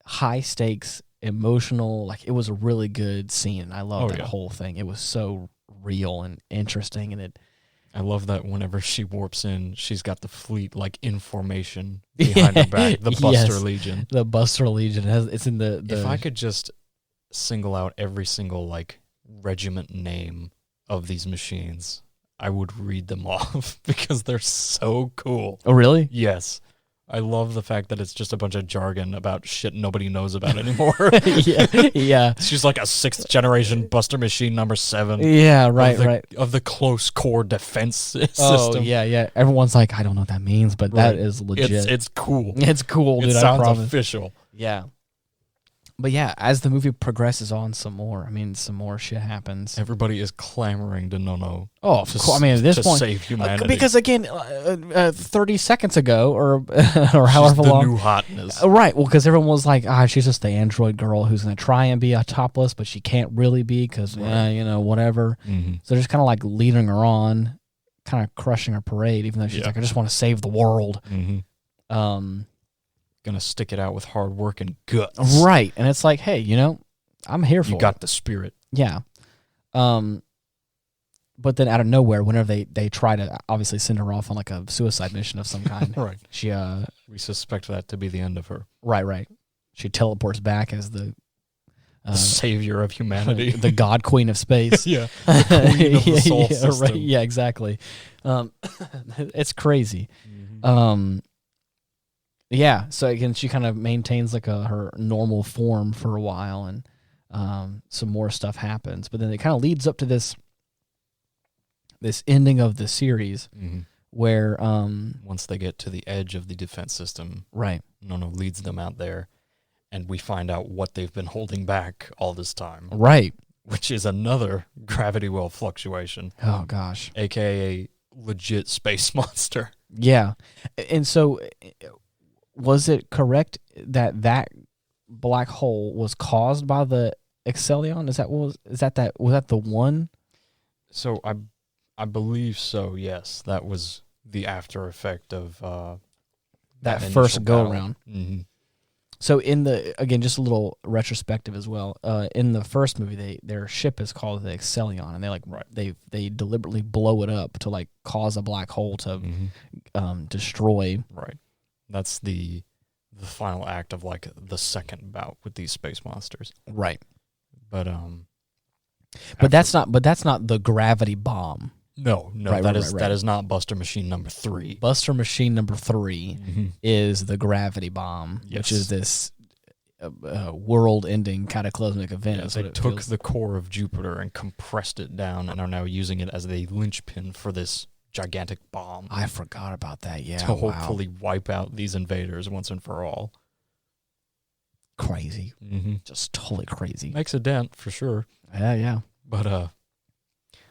high stakes emotional, like it was a really good scene. I love that whole thing. It was so real and interesting, and I love that whenever she warps in, she's got the fleet like in formation behind her back. The Buster Legion. The Buster Legion. It's in the If I could just single out every single like regiment name of these machines, I would read them off because they're so cool. Oh, really? Yes. I love the fact that it's just a bunch of jargon about shit nobody knows about anymore. Yeah. She's like a 6th generation Buster machine number 7. Yeah, right. Of the close core defense system. Oh, yeah. Everyone's like, I don't know what that means, but that is legit. It's cool. It's cool, dude. It sounds official. Yeah. But yeah, as the movie progresses on some more, I mean, some more shit happens. Everybody is clamoring to Nono. Oh, of course. I mean, at this to point, save humanity. Because again, 30 seconds ago, or however long, the new hotness. Right. Well, because everyone was like, she's just the android girl who's gonna try and be a topless, but she can't really be because whatever. Mm-hmm. So they're just kind of like leading her on, kind of crushing her parade, even though she's like, I just want to save the world. Mm-hmm. Gonna stick it out with hard work and guts. Right. And it's like, hey, I'm here for it. You got the spirit. Yeah. But then out of nowhere, whenever they try to obviously send her off on like a suicide mission of some kind, right? She we suspect that to be the end of her. Right. She teleports back as the savior of humanity, the god queen of space. Yeah, the queen of the soul system. Right. Yeah, exactly. It's crazy. Mm-hmm. Yeah. So again, she kind of maintains like her normal form for a while, and some more stuff happens. But then it kind of leads up to this ending of the series, where once they get to the edge of the defense system, right. Nono leads them out there, and we find out what they've been holding back all this time. Right. Which is another gravity well fluctuation. Oh, gosh. AKA legit space monster. Yeah. And so was it correct that that black hole was caused by the Excellion? Was that the one? So I believe so, yes. That was the after effect of that first go around. Mm-hmm. So again, just a little retrospective as well. In the first movie, their ship is called the Excellion, and they deliberately blow it up to like cause a black hole to destroy. Right. That's the final act of like the second bout with these space monsters. Right. But that's not the gravity bomb. No, right, that is not Buster Machine number 3. Buster Machine number 3 is the gravity bomb, which is this world-ending cataclysmic event. Yeah, they took the core of Jupiter and compressed it down and are now using it as a linchpin for this gigantic bomb. I forgot about that, yeah. To hopefully wipe out these invaders once and for all. Crazy. Just totally crazy. Makes a dent, for sure. Yeah. But,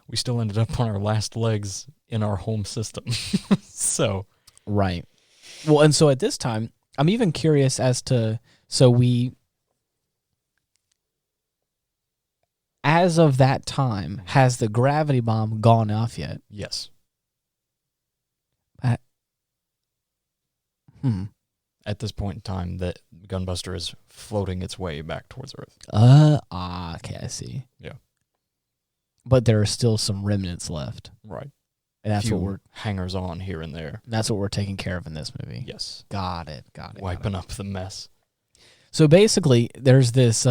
we still ended up on our last legs in our home system. So. Right. Well, and so at this time, I'm even curious as to, as of that time, has the gravity bomb gone off yet? Yes. At this point in time, the Gunbuster is floating its way back towards Earth. Okay, I see. Yeah. But there are still some remnants left. Right. And that's what we're hangers on here and there. That's what we're taking care of in this movie. Yes. Got it. Wiping up the mess. So basically, there's this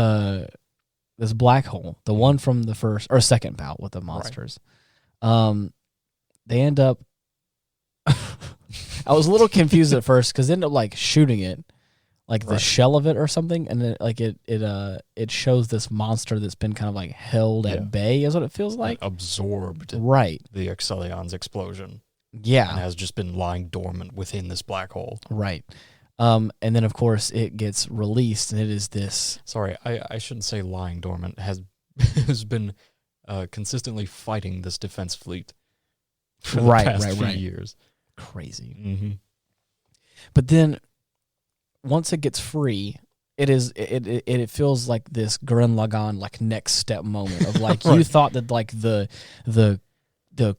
black hole, the one from the first or second bout with the monsters. Right. They end up. I was a little confused at first because they end up like shooting it, like the shell of it or something, and then like it shows this monster that's been kind of like held at bay, is what it feels like. It absorbed the Excellion's explosion. Yeah. And has just been lying dormant within this black hole. Right. And then of course it gets released, and it is this. Sorry, I shouldn't say lying dormant. Has been consistently fighting this defense fleet for the past few years. Crazy. Mm-hmm. But then once it gets free, it feels like this Gurren Lagann like next step moment of like you thought that like the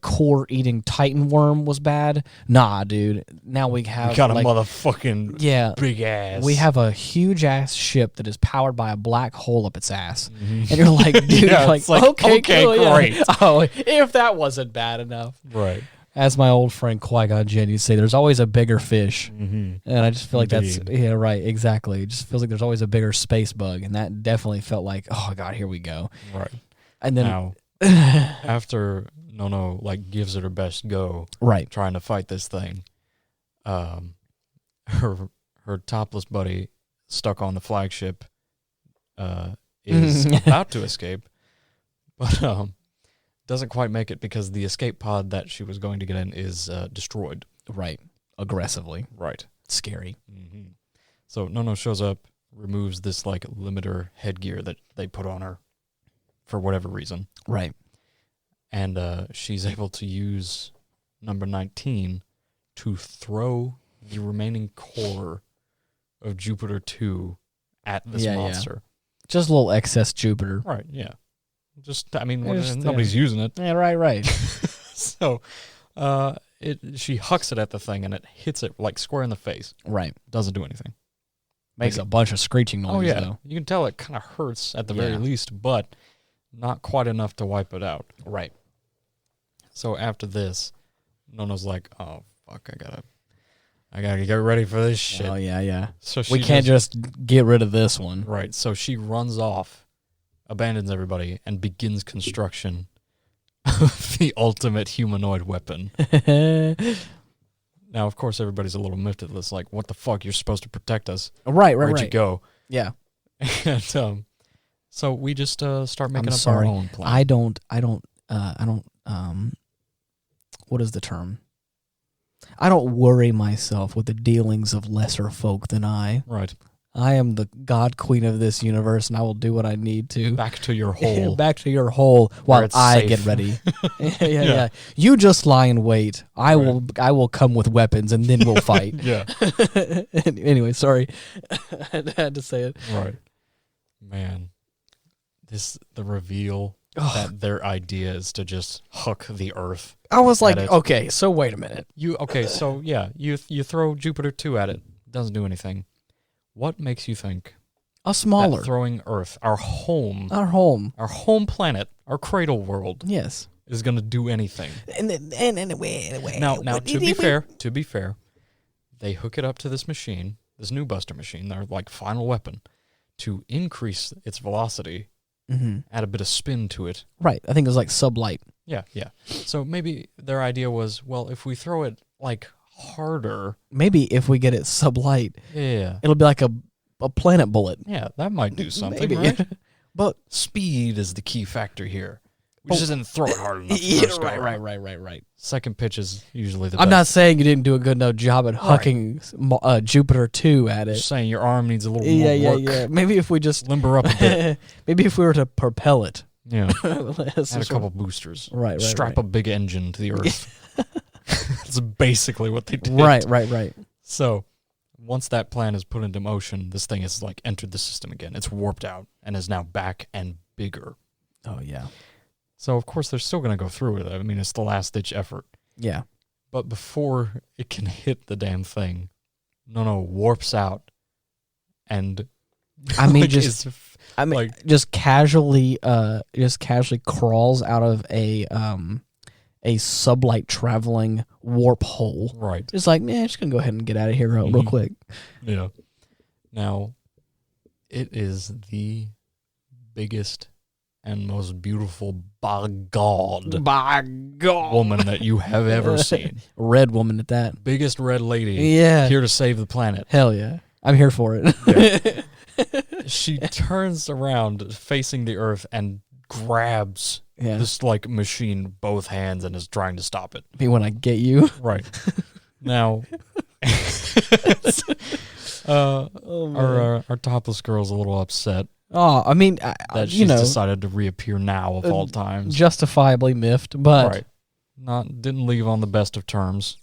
core eating Titan worm was bad. Nah, dude. Now we have a motherfucking big ass. We have a huge ass ship that is powered by a black hole up its ass. And you're like, dude, okay, cool, great. Yeah. Oh, if that wasn't bad enough. Right. As my old friend Qui-Gon Jinn used to say, there's always a bigger fish. And I just feel like right, exactly. It just feels like there's always a bigger space bug, and that definitely felt like, oh, God, here we go. Right. And then now, after Nono like gives it her best go, trying to fight this thing, her topless buddy stuck on the flagship is about to escape, but doesn't quite make it because the escape pod that she was going to get in is destroyed. Right. Aggressively. Right. Scary. Mm-hmm. So Nono shows up, removes this like limiter headgear that they put on her for whatever reason. Right. And she's able to use number 19 to throw the remaining core of Jupiter 2 at this monster. Just a little excess Jupiter. Right, yeah. Nobody's using it. Yeah, right. So, she hucks it at the thing and it hits it like square in the face. Right. Doesn't do anything. Makes a bunch of screeching noise, though. You can tell it kind of hurts at the very least, but not quite enough to wipe it out. Right. So after this, Nono's like, oh, fuck, I gotta get ready for this shit. Oh, yeah. So we can't just get rid of this one. Right. So she runs off, abandons everybody, and begins construction of the ultimate humanoid weapon. Now, of course, everybody's a little miffed at this, like, what the fuck? You're supposed to protect us. Right. Where'd you go? Yeah. And so we just start making our own plan. I don't, what is the term? I don't worry myself with the dealings of lesser folk than I. Right. I am the god queen of this universe, and I will do what I need to. Back to your hole. Back to your hole while I safe. get ready. Yeah. You just lie in wait. I will come with weapons, and then we'll fight. Yeah. Anyway, sorry. I had to say it. Right. Man. The reveal that their idea is to just hook the Earth. I was like, okay, so wait a minute. You throw Jupiter 2 at it. Doesn't do anything. What makes you think a smaller that throwing Earth, our home planet, our cradle world, yes, is going to do anything? Now, to be fair, they hook it up to this machine, this new Buster machine, their like final weapon, to increase its velocity, add a bit of spin to it. Right, I think it was like sublight. Yeah. So maybe their idea was, well, if we throw it like harder, maybe if we get it sublight, it'll be like a planet bullet. Yeah, that might do something, right? But speed is the key factor here. We just didn't throw it hard enough. Right. Second pitch is usually the best. I'm not saying you didn't do a good enough job at hucking Jupiter 2 at it. Just saying your arm needs a little more work. Yeah. Maybe if we just limber up a bit. Maybe if we were to propel it. Yeah. Add a couple boosters. Right. Strap a big engine to the Earth. That's basically what they did. Right. So, once that plan is put into motion, this thing has like entered the system again. It's warped out and is now back and bigger. Oh, yeah. So, of course, they're still going to go through with it. I mean, it's the last-ditch effort. Yeah. But before it can hit the damn thing, warps out and I mean, just casually crawls out of a sublight traveling warp hole. Right. Just like, just gonna go ahead and get out of here real quick. Yeah. Now, it is the biggest and most beautiful, by God, woman that you have ever seen. Red woman at that. Biggest red lady. Yeah. Here to save the planet. Hell yeah. I'm here for it. Yeah. She turns around facing the Earth and grabs this like machine both hands and is trying to stop it. Me when I get you. Right. Now our topless girl's a little upset. Oh, I mean, that she's decided to reappear now of all times. Justifiably miffed, but didn't leave on the best of terms.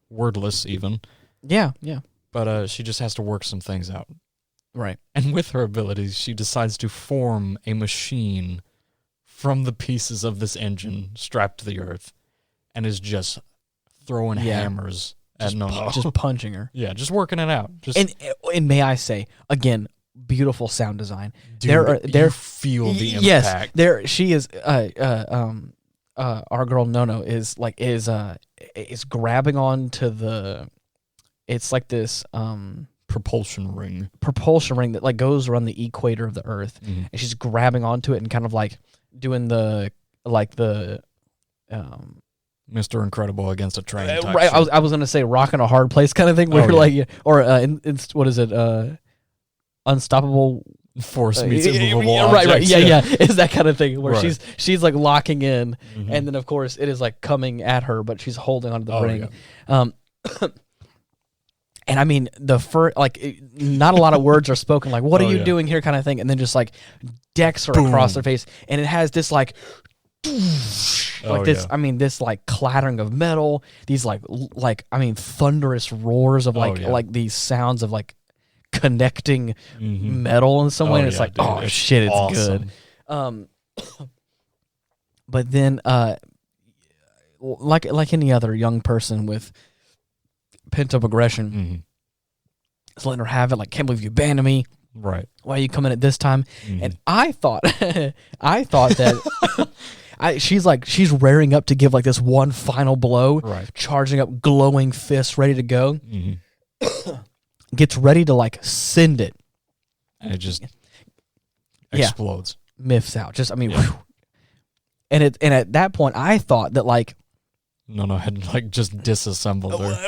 Wordless even. Yeah. But she just has to work some things out. Right. And with her abilities, she decides to form a machine from the pieces of this engine strapped to the Earth and is just throwing hammers at Nono. Just punching her. Yeah, just working it out. And may I say, again, beautiful sound design. Dude, you feel the impact. Yes, she is. Our girl Nono is grabbing onto the. It's like this propulsion ring that like goes around the equator of the Earth, and she's grabbing onto it and kind of like doing the Mr. Incredible against a train. Right, I was gonna say rocking a hard place kind of thing, where what is it? Unstoppable Force meets immovable objects. Right. Yeah. It's that kind of thing where she's like locking in, and then of course it is like coming at her, but she's holding onto the ring. Yeah. And I mean, not a lot of words are spoken, like, what are you doing here kind of thing. And then just like decks her across her face. And it has this like this like clattering of metal, these thunderous roars of like these sounds of like connecting metal in some way. And it's like, dude, shit, it's awesome. Good. But then, like any other young person with pent up aggression, it's letting her have it. Like, can't believe you abandoned me. Right? Why are you coming at this time? And I thought that she's rearing up to give like this one final blow. Right. Charging up, glowing fists, ready to go. Gets ready to like send it, and it just explodes. Miffs out. Just whew. And at that point, I thought that like. No, had like just disassembled her. Had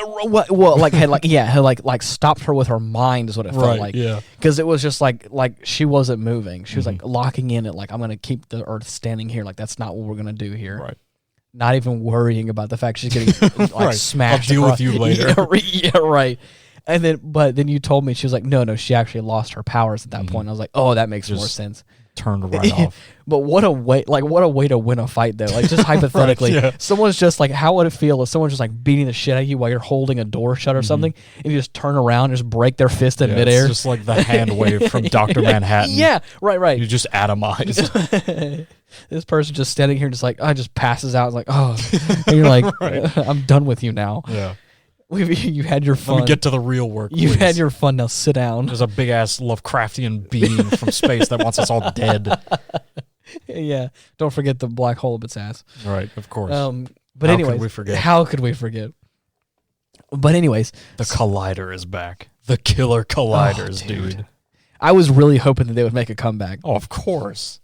stopped her with her mind is what it felt like. Yeah, because it was just like she wasn't moving. She was like locking in it. Like, I'm gonna keep the Earth standing here. Like, that's not what we're gonna do here. Right. not even worrying about the fact she's getting like Right. smashed. I'll deal across. with you later. Yeah, right. And then you told me she was like, no, she actually lost her powers at that point. I was like, oh, that makes more sense. Turned right off. But what a way to win a fight though. Like just hypothetically, Right, yeah. someone's just like, how would it feel if someone's just like beating the shit out of you while you're holding a door shut or something, and you just turn around and just break their fist in midair? It's just like the hand wave from Dr. Manhattan. Yeah, right. You just atomized. This person just standing here, just like, just passes out, like, oh, and you're like, I'm done with you now. Yeah. You had your fun. Let me get to the real work. You've please. had your fun. Now sit down. There's a big ass Lovecraftian being from space that wants us all dead. Yeah. Don't forget the black hole of its ass. Right, of course. But How anyways, could we forget? How could we forget? But anyways, The Collider is back. The killer colliders, dude. I was really hoping that they would make a comeback. Oh, of course.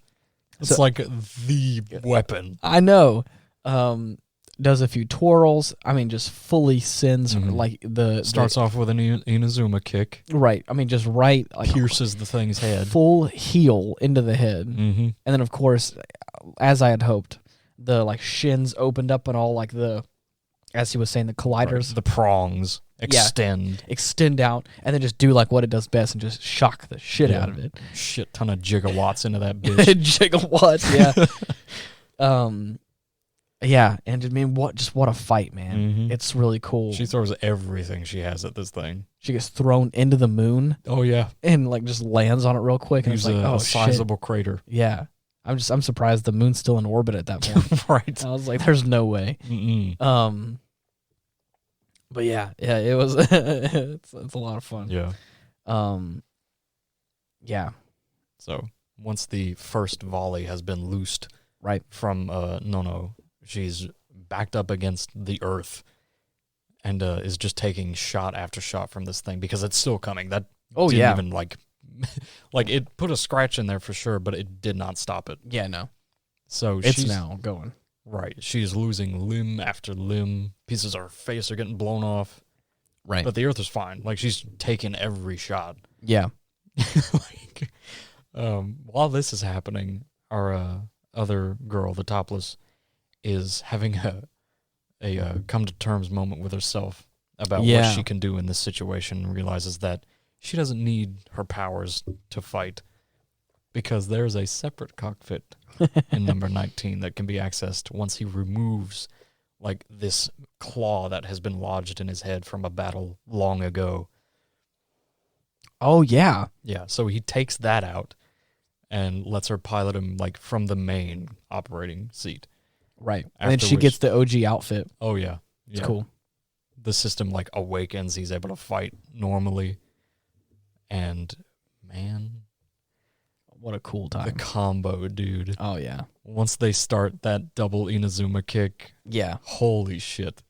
It's like the weapon. I know. Does a few twirls. I mean, just fully sends like Starts off with an Inazuma kick. Right. I mean, just right. Like, Pierces the thing's head. Full heel into the head. Mm-hmm. And then, of course, as I had hoped, the like shins opened up and all like as he was saying, the colliders. Right. The prongs extend out, and then just do like what it does best and just shock the shit out of it. Shit ton of gigawatts into that bitch. Gigawatts, yeah. Yeah, and I mean, what a fight, man! Mm-hmm. It's really cool. She throws everything she has at this thing. She gets thrown into the moon. Oh yeah, and like just lands on it real quick, and it's like, a sizable crater. Yeah, I'm surprised the moon's still in orbit at that point. Right. I was like, there's no way. Mm-mm. But yeah, it was. it's a lot of fun. Yeah. Yeah. So once the first volley has been loosed, right from Nono, she's backed up against the earth and is just taking shot after shot from this thing because it's still coming. That didn't even like it put a scratch in there for sure, but it did not stop it. Yeah, no. So it's now going. Right. She's losing limb after limb. Pieces of her face are getting blown off. Right. But the earth is fine. Like she's taking every shot. Yeah. While this is happening, our other girl, the topless, is having a come to terms moment with herself about what she can do in this situation, and realizes that she doesn't need her powers to fight because there's a separate cockpit in number 19 that can be accessed once he removes like this claw that has been lodged in his head from a battle long ago. Oh yeah. Yeah, so he takes that out and lets her pilot him like from the main operating seat. Right. And then she gets the OG outfit. Oh yeah. It's cool. The system like awakens, he's able to fight normally. And man, what a cool time. The combo, dude. Oh yeah. Once they start that double Inazuma kick. Yeah. Holy shit.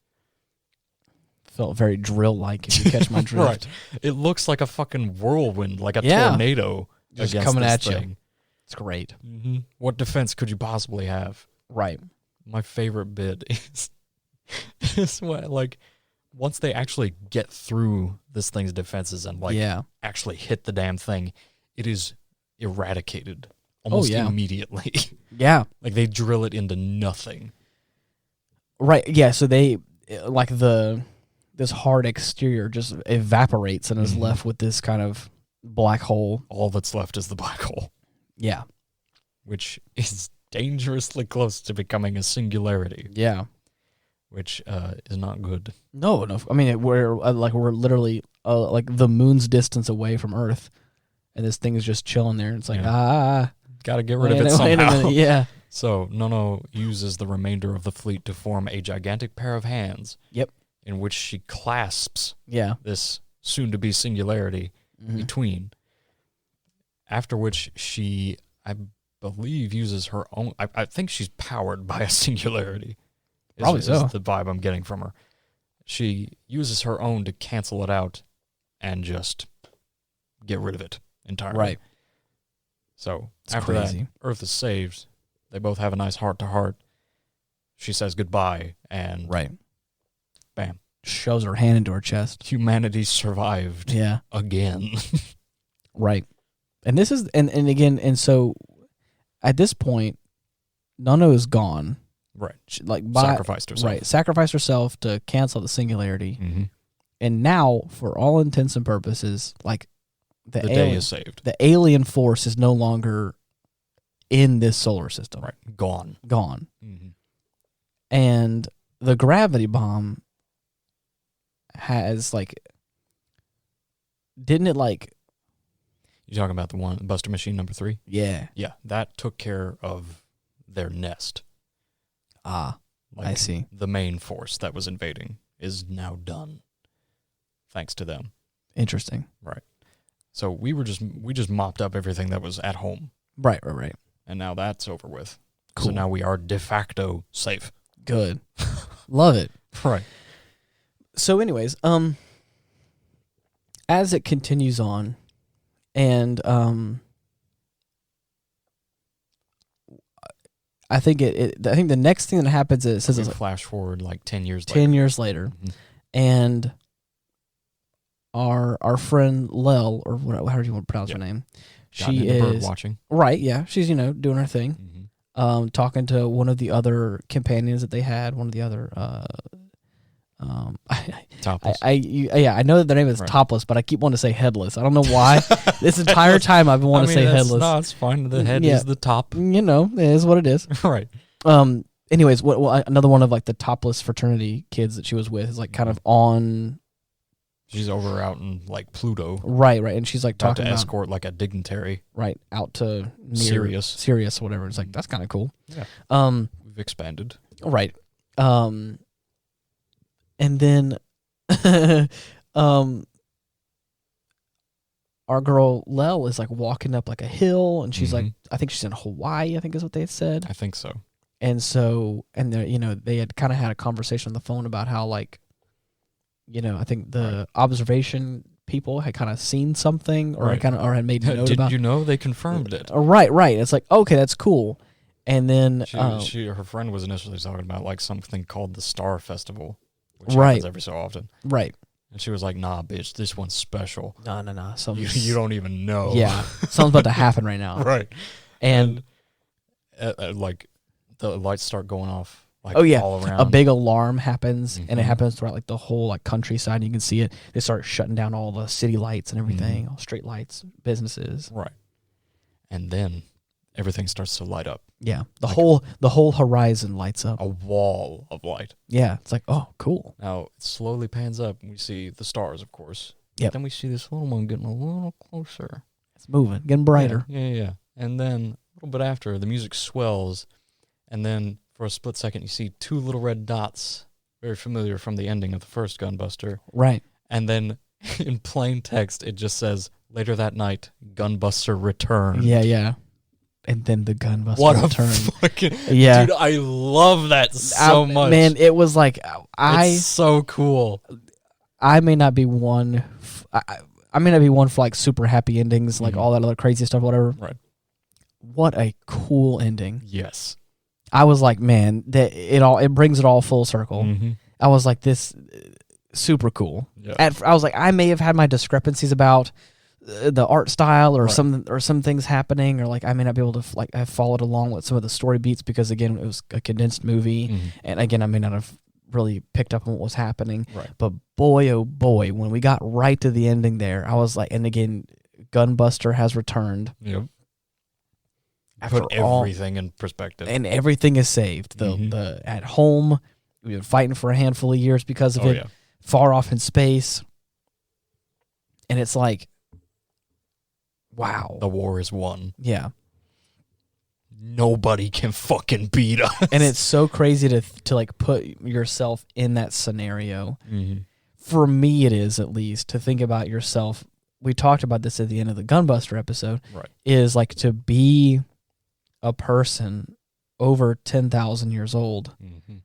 Felt very drill-like, if you catch my drift. Right. It looks like a fucking whirlwind, like a tornado just against coming this at thing. you. It's great. Mm-hmm. What defense could you possibly have? Right. My favorite bit is when, like, once they actually get through this thing's defenses and actually hit the damn thing, it is eradicated almost immediately. Yeah. Like they drill it into nothing. Right. Yeah. So they like this hard exterior just evaporates and is left with this kind of black hole. All that's left is the black hole. Yeah. Which is dangerously close to becoming a singularity. Yeah. Which is not good. No. I mean, we're literally like the moon's distance away from Earth, and this thing is just chilling there. It's like gotta get rid of it somehow. Yeah. So Nono uses the remainder of the fleet to form a gigantic pair of hands. Yep. In which she clasps this soon-to-be singularity between. After which she, I believe, uses her own... I think she's powered by a singularity. Probably so. Is the vibe I'm getting from her. She uses her own to cancel it out and just get rid of it entirely. Right. So after that, Earth is saved. They both have a nice heart-to-heart. She says goodbye, and... Right. Bam. Shoves her hand into her chest. Humanity survived. Yeah. Again. Right. And this is, and again, and so at this point, Nono is gone. Right. She, like sacrificed herself. Right. Sacrificed herself to cancel the singularity. Mm-hmm. And now, for all intents and purposes, like the day is saved. The alien force is no longer in this solar system. Right. Gone. Mm-hmm. And the gravity bomb has didn't it You talking about the one, Buster Machine number 3? Yeah. Yeah, that took care of their nest. I see. The main force that was invading is now done, thanks to them. Interesting. Right. So we just mopped up everything that was at home. Right. And now that's over with. Cool. So now we are de facto safe. Good. Love it. Right. So anyways, as it continues on, and I think I think the next thing that happens is it says it's flash forward 10 years later. 10 years later, mm-hmm. And our friend Lel, or how do you want to pronounce her name? She is bird watching. Right. Yeah, she's doing her thing. Mm-hmm. Talking to one of the other companions that they had, one of the other. Topless. I know that their name is Topless, but I keep wanting to say Headless. I don't know why. This entire time I've been wanting to say Headless. No, it's fine. The head is the top. It is what it is. Right. Anyways, another one of the Topless fraternity kids that she was with is kind of on. She's over out in Pluto. Right, and she's talking to escort a dignitary. Right, out to Sirius, or whatever. It's that's kind of cool. Yeah. We've expanded. Right. And then our girl Lel is walking up a hill, and she's I think she's in Hawaii, I think is what they had said. I think so. And so, and they had kind of had a conversation on the phone about how I think the observation people had kind of seen something, or had made a note about. Did you know? They confirmed it. Right. It's okay, that's cool. And then her friend was initially talking about something called the Star Festival, which happens every so often. Right. And she was like, "Nah, bitch, this one's special. No. You don't even know. Yeah, something's about to happen right now." Right. And the lights start going off. All around. A big alarm happens, mm-hmm. and it happens throughout the whole countryside. You can see it. They start shutting down all the city lights and everything, mm-hmm. all street lights, businesses. Right. And then everything starts to light up. Yeah, the whole horizon lights up. A wall of light. Yeah, it's oh, cool. Now it slowly pans up, and we see the stars, of course. Yeah. Then we see this little one getting a little closer. It's moving, getting brighter. Yeah. And then a little bit after, the music swells, and then for a split second, you see two little red dots, very familiar from the ending of the first Gunbuster. Right. And then in plain text, it just says, later that night, Gunbuster returned. Yeah. And then the Gunbuster returned. Dude, I love that so much. Man, it was it's so cool. I may not be one. I may not be one for super happy endings, mm-hmm. all that other crazy stuff, whatever. Right. What a cool ending. Yes. I was man, that it brings it all full circle. Mm-hmm. I was this super cool. Yeah. I was I may have had my discrepancies about the art style or some things happening, or I may not be able to have followed along with some of the story beats because again it was a condensed movie, mm-hmm. and again I may not have really picked up on what was happening. Right. But boy, oh boy, when we got right to the ending there, I was and again, Gunbuster has returned. Yep. After put everything in perspective, and everything is saved. The at home, we've been fighting for a handful of years because of it. Yeah. Far off in space, and it's wow, the war is won. Yeah, nobody can fucking beat us, and it's so crazy to put yourself in that scenario. Mm-hmm. For me, it is at least to think about yourself. We talked about this at the end of the Gunbuster episode. Right, is to be a person over 10,000 years old, mm-hmm.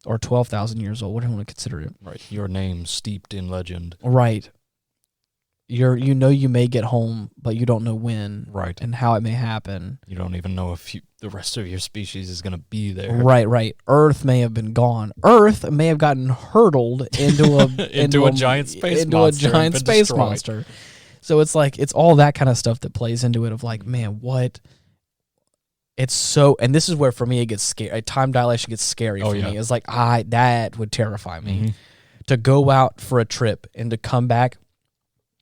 or 12,000 years old, whatever you want to consider it. Right. Your name steeped in legend. Right. You may get home, but you don't know when. Right. And how it may happen. You don't even know if the rest of your species is going to be there. Right. Earth may have been gone. Earth may have gotten hurtled into a giant space monster. So it's it's all that kind of stuff that plays into it of man, what It's so, and this is where for me it gets scary. Time dilation gets scary for me. It's like that would terrify me to go out for a trip and to come back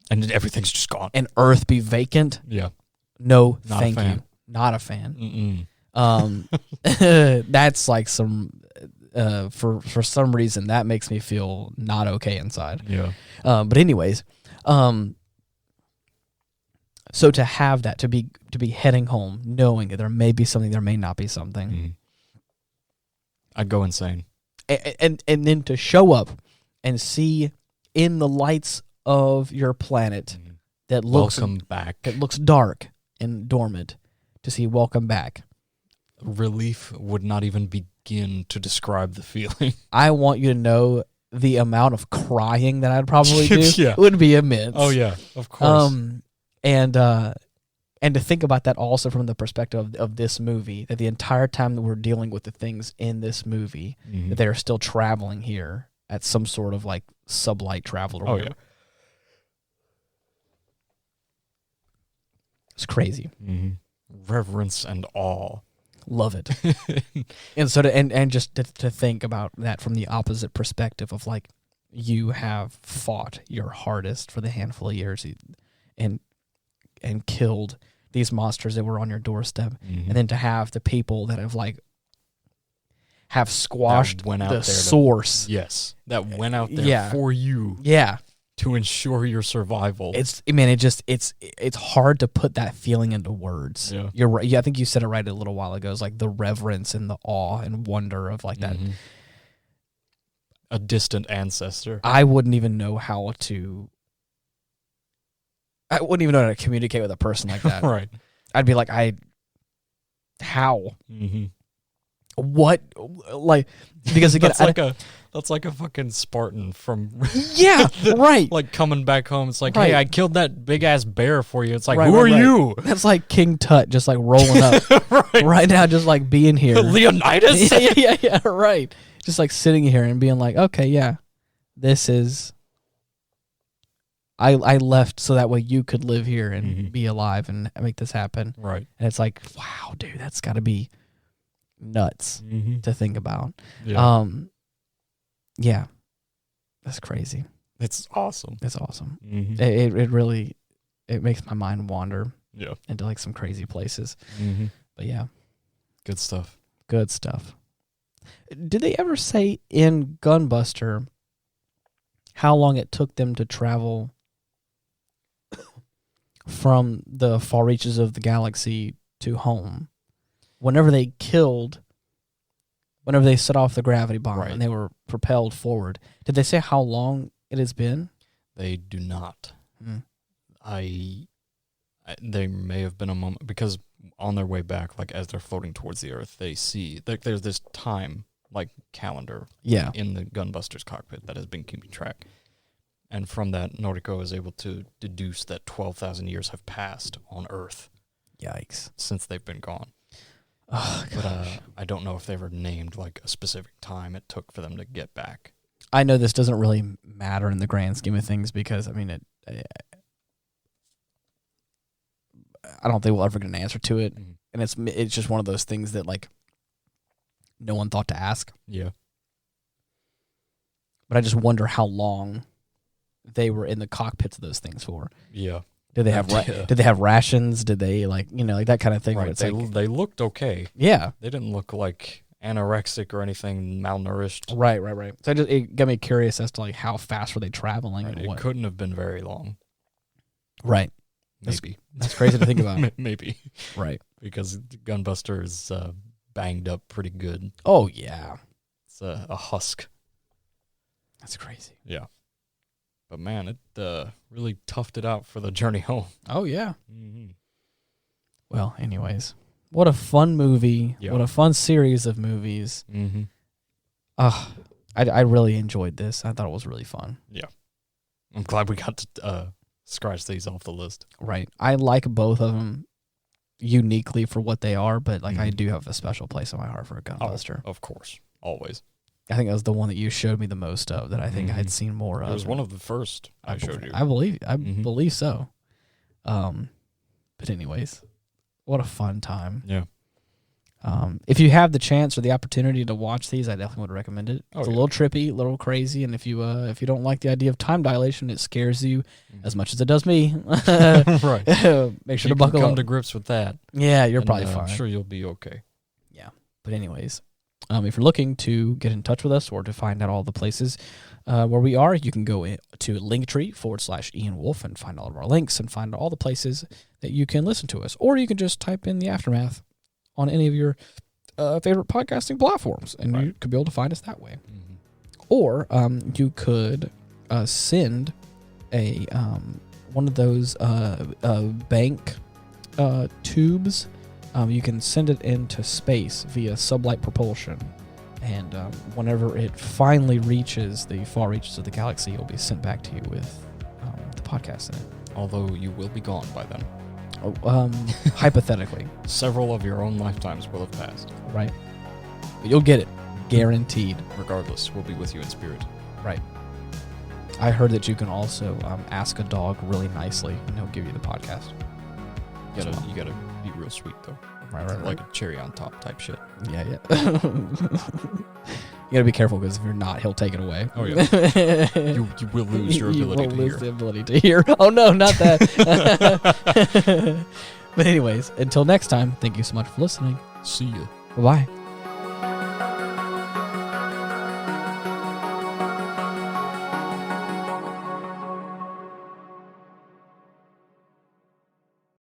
and everything's just gone and Earth be vacant. Yeah, no, thank you. Not a fan. That's like some for some reason that makes me feel not okay inside. Yeah. But anyways, so to have that, to be heading home, knowing that there may be something, there may not be something, I'd go insane. And then to show up and see in the lights of your planet that looks welcome back, that looks dark and dormant, to see welcome back. Relief would not even begin to describe the feeling. I want you to know the amount of crying that I'd probably do would be immense. Oh yeah, of course. And to think about that also from the perspective of this movie, that the entire time that we're dealing with the things in this movie, that they're still traveling here at some sort of like sublight travel or whatever. It's crazy. Reverence and awe. Love it. And so and just to think about that from the opposite perspective of like, you have fought your hardest for the handful of years and killed these monsters that were on your doorstep, and then to have the people that have squashed the source. That went out there for you. Yeah. To ensure your survival. It's hard to put that feeling into words. Yeah. You're right. Yeah, I think you said it right a little while ago. It's like the reverence and the awe and wonder of like that. A distant ancestor. I wouldn't even know how to communicate with a person like that. Right. I'd be like, how? What? Like, because again, that's like a fucking Spartan from right. Like coming back home, it's like, hey, I killed that big ass bear for you. It's like, who are you? That's like King Tut just like rolling up right now, just like being here. Leonidas. yeah, right. Just like sitting here and being like, okay, yeah, this is. I left so that way you could live here and be alive and make this happen. Right. And it's like, wow, dude, that's got to be nuts to think about. Yeah. Yeah. That's crazy. It's awesome. It's awesome. It really, it makes my mind wander into like some crazy places. But yeah. Good stuff. Good stuff. Did they ever say in Gunbuster how long it took them to travel from the far reaches of the galaxy to home? Whenever they set off the gravity bomb and they were propelled forward, did they say how long it has been? They do not. There may have been a moment, because on their way back, like as they're floating towards the Earth, they see there's this time like calendar in the Gunbuster's cockpit that has been keeping track. And from that, Nordico is able to deduce that 12,000 years have passed on Earth. Yikes. Since they've been gone. Oh, but I don't know if they ever named like a specific time it took for them to get back. I know this doesn't really matter in the grand scheme of things, because I mean, I don't think we'll ever get an answer to it, and it's just one of those things that like no one thought to ask. Yeah. But I just wonder how long they were in the cockpits of those things for. Yeah. Did they have did they have rations? Did they like like that kind of thing? Right. They looked okay. Yeah. They didn't look like anorexic or anything, malnourished. Right. So it got me curious as to like how fast were they traveling? Right. And it couldn't have been very long. Right. Maybe. That's crazy to think about. Maybe. Right. Because Gunbuster is banged up pretty good. Oh yeah. It's a husk. That's crazy. Yeah. But man, it really toughed it out for the journey home. Oh, yeah. Well, anyways, what a fun movie. What a fun series of movies. I really enjoyed this. I thought it was really fun. Yeah. I'm glad we got to scratch these off the list. Right. I like both of them uniquely for what they are, but like I do have a special place in my heart for a Gunbuster. Oh, of course. Always. I think that was the one that you showed me the most of, that I think I had seen more of. It was one of the first I showed you. I believe so. But anyways, what a fun time. Yeah. If you have the chance or the opportunity to watch these, I definitely would recommend it. It's a little trippy, a little crazy, and if you don't like the idea of time dilation, it scares you as much as it does me. Right. Make sure to buckle up. Come to grips with that. Yeah, you're probably fine. I'm sure you'll be okay. Yeah. But anyways, if you're looking to get in touch with us or to find out all the places where we are, you can go to Linktree/Ian Wolf and find all of our links and find all the places that you can listen to us. Or you can just type in the Aftermath on any of your favorite podcasting platforms, and you could be able to find us that way. Mm-hmm. Or you could send a one of those bank tubes. You can send it into space via sublight propulsion, and whenever it finally reaches the far reaches of the galaxy, it will be sent back to you with the podcast in it. Although you will be gone by then. Hypothetically. Several of your own lifetimes will have passed. Right. But you'll get it. Guaranteed. Regardless, we'll be with you in spirit. Right. I heard that you can also ask a dog really nicely, and he'll give you the podcast. You gotta be real sweet, though. Right. Like a cherry on top type shit. Yeah. You gotta be careful, because if you're not, he'll take it away. Oh, yeah. you will lose your ability to hear. You will lose the ability to hear. Oh, no, not that. But anyways, until next time, thank you so much for listening. See ya. Bye-bye.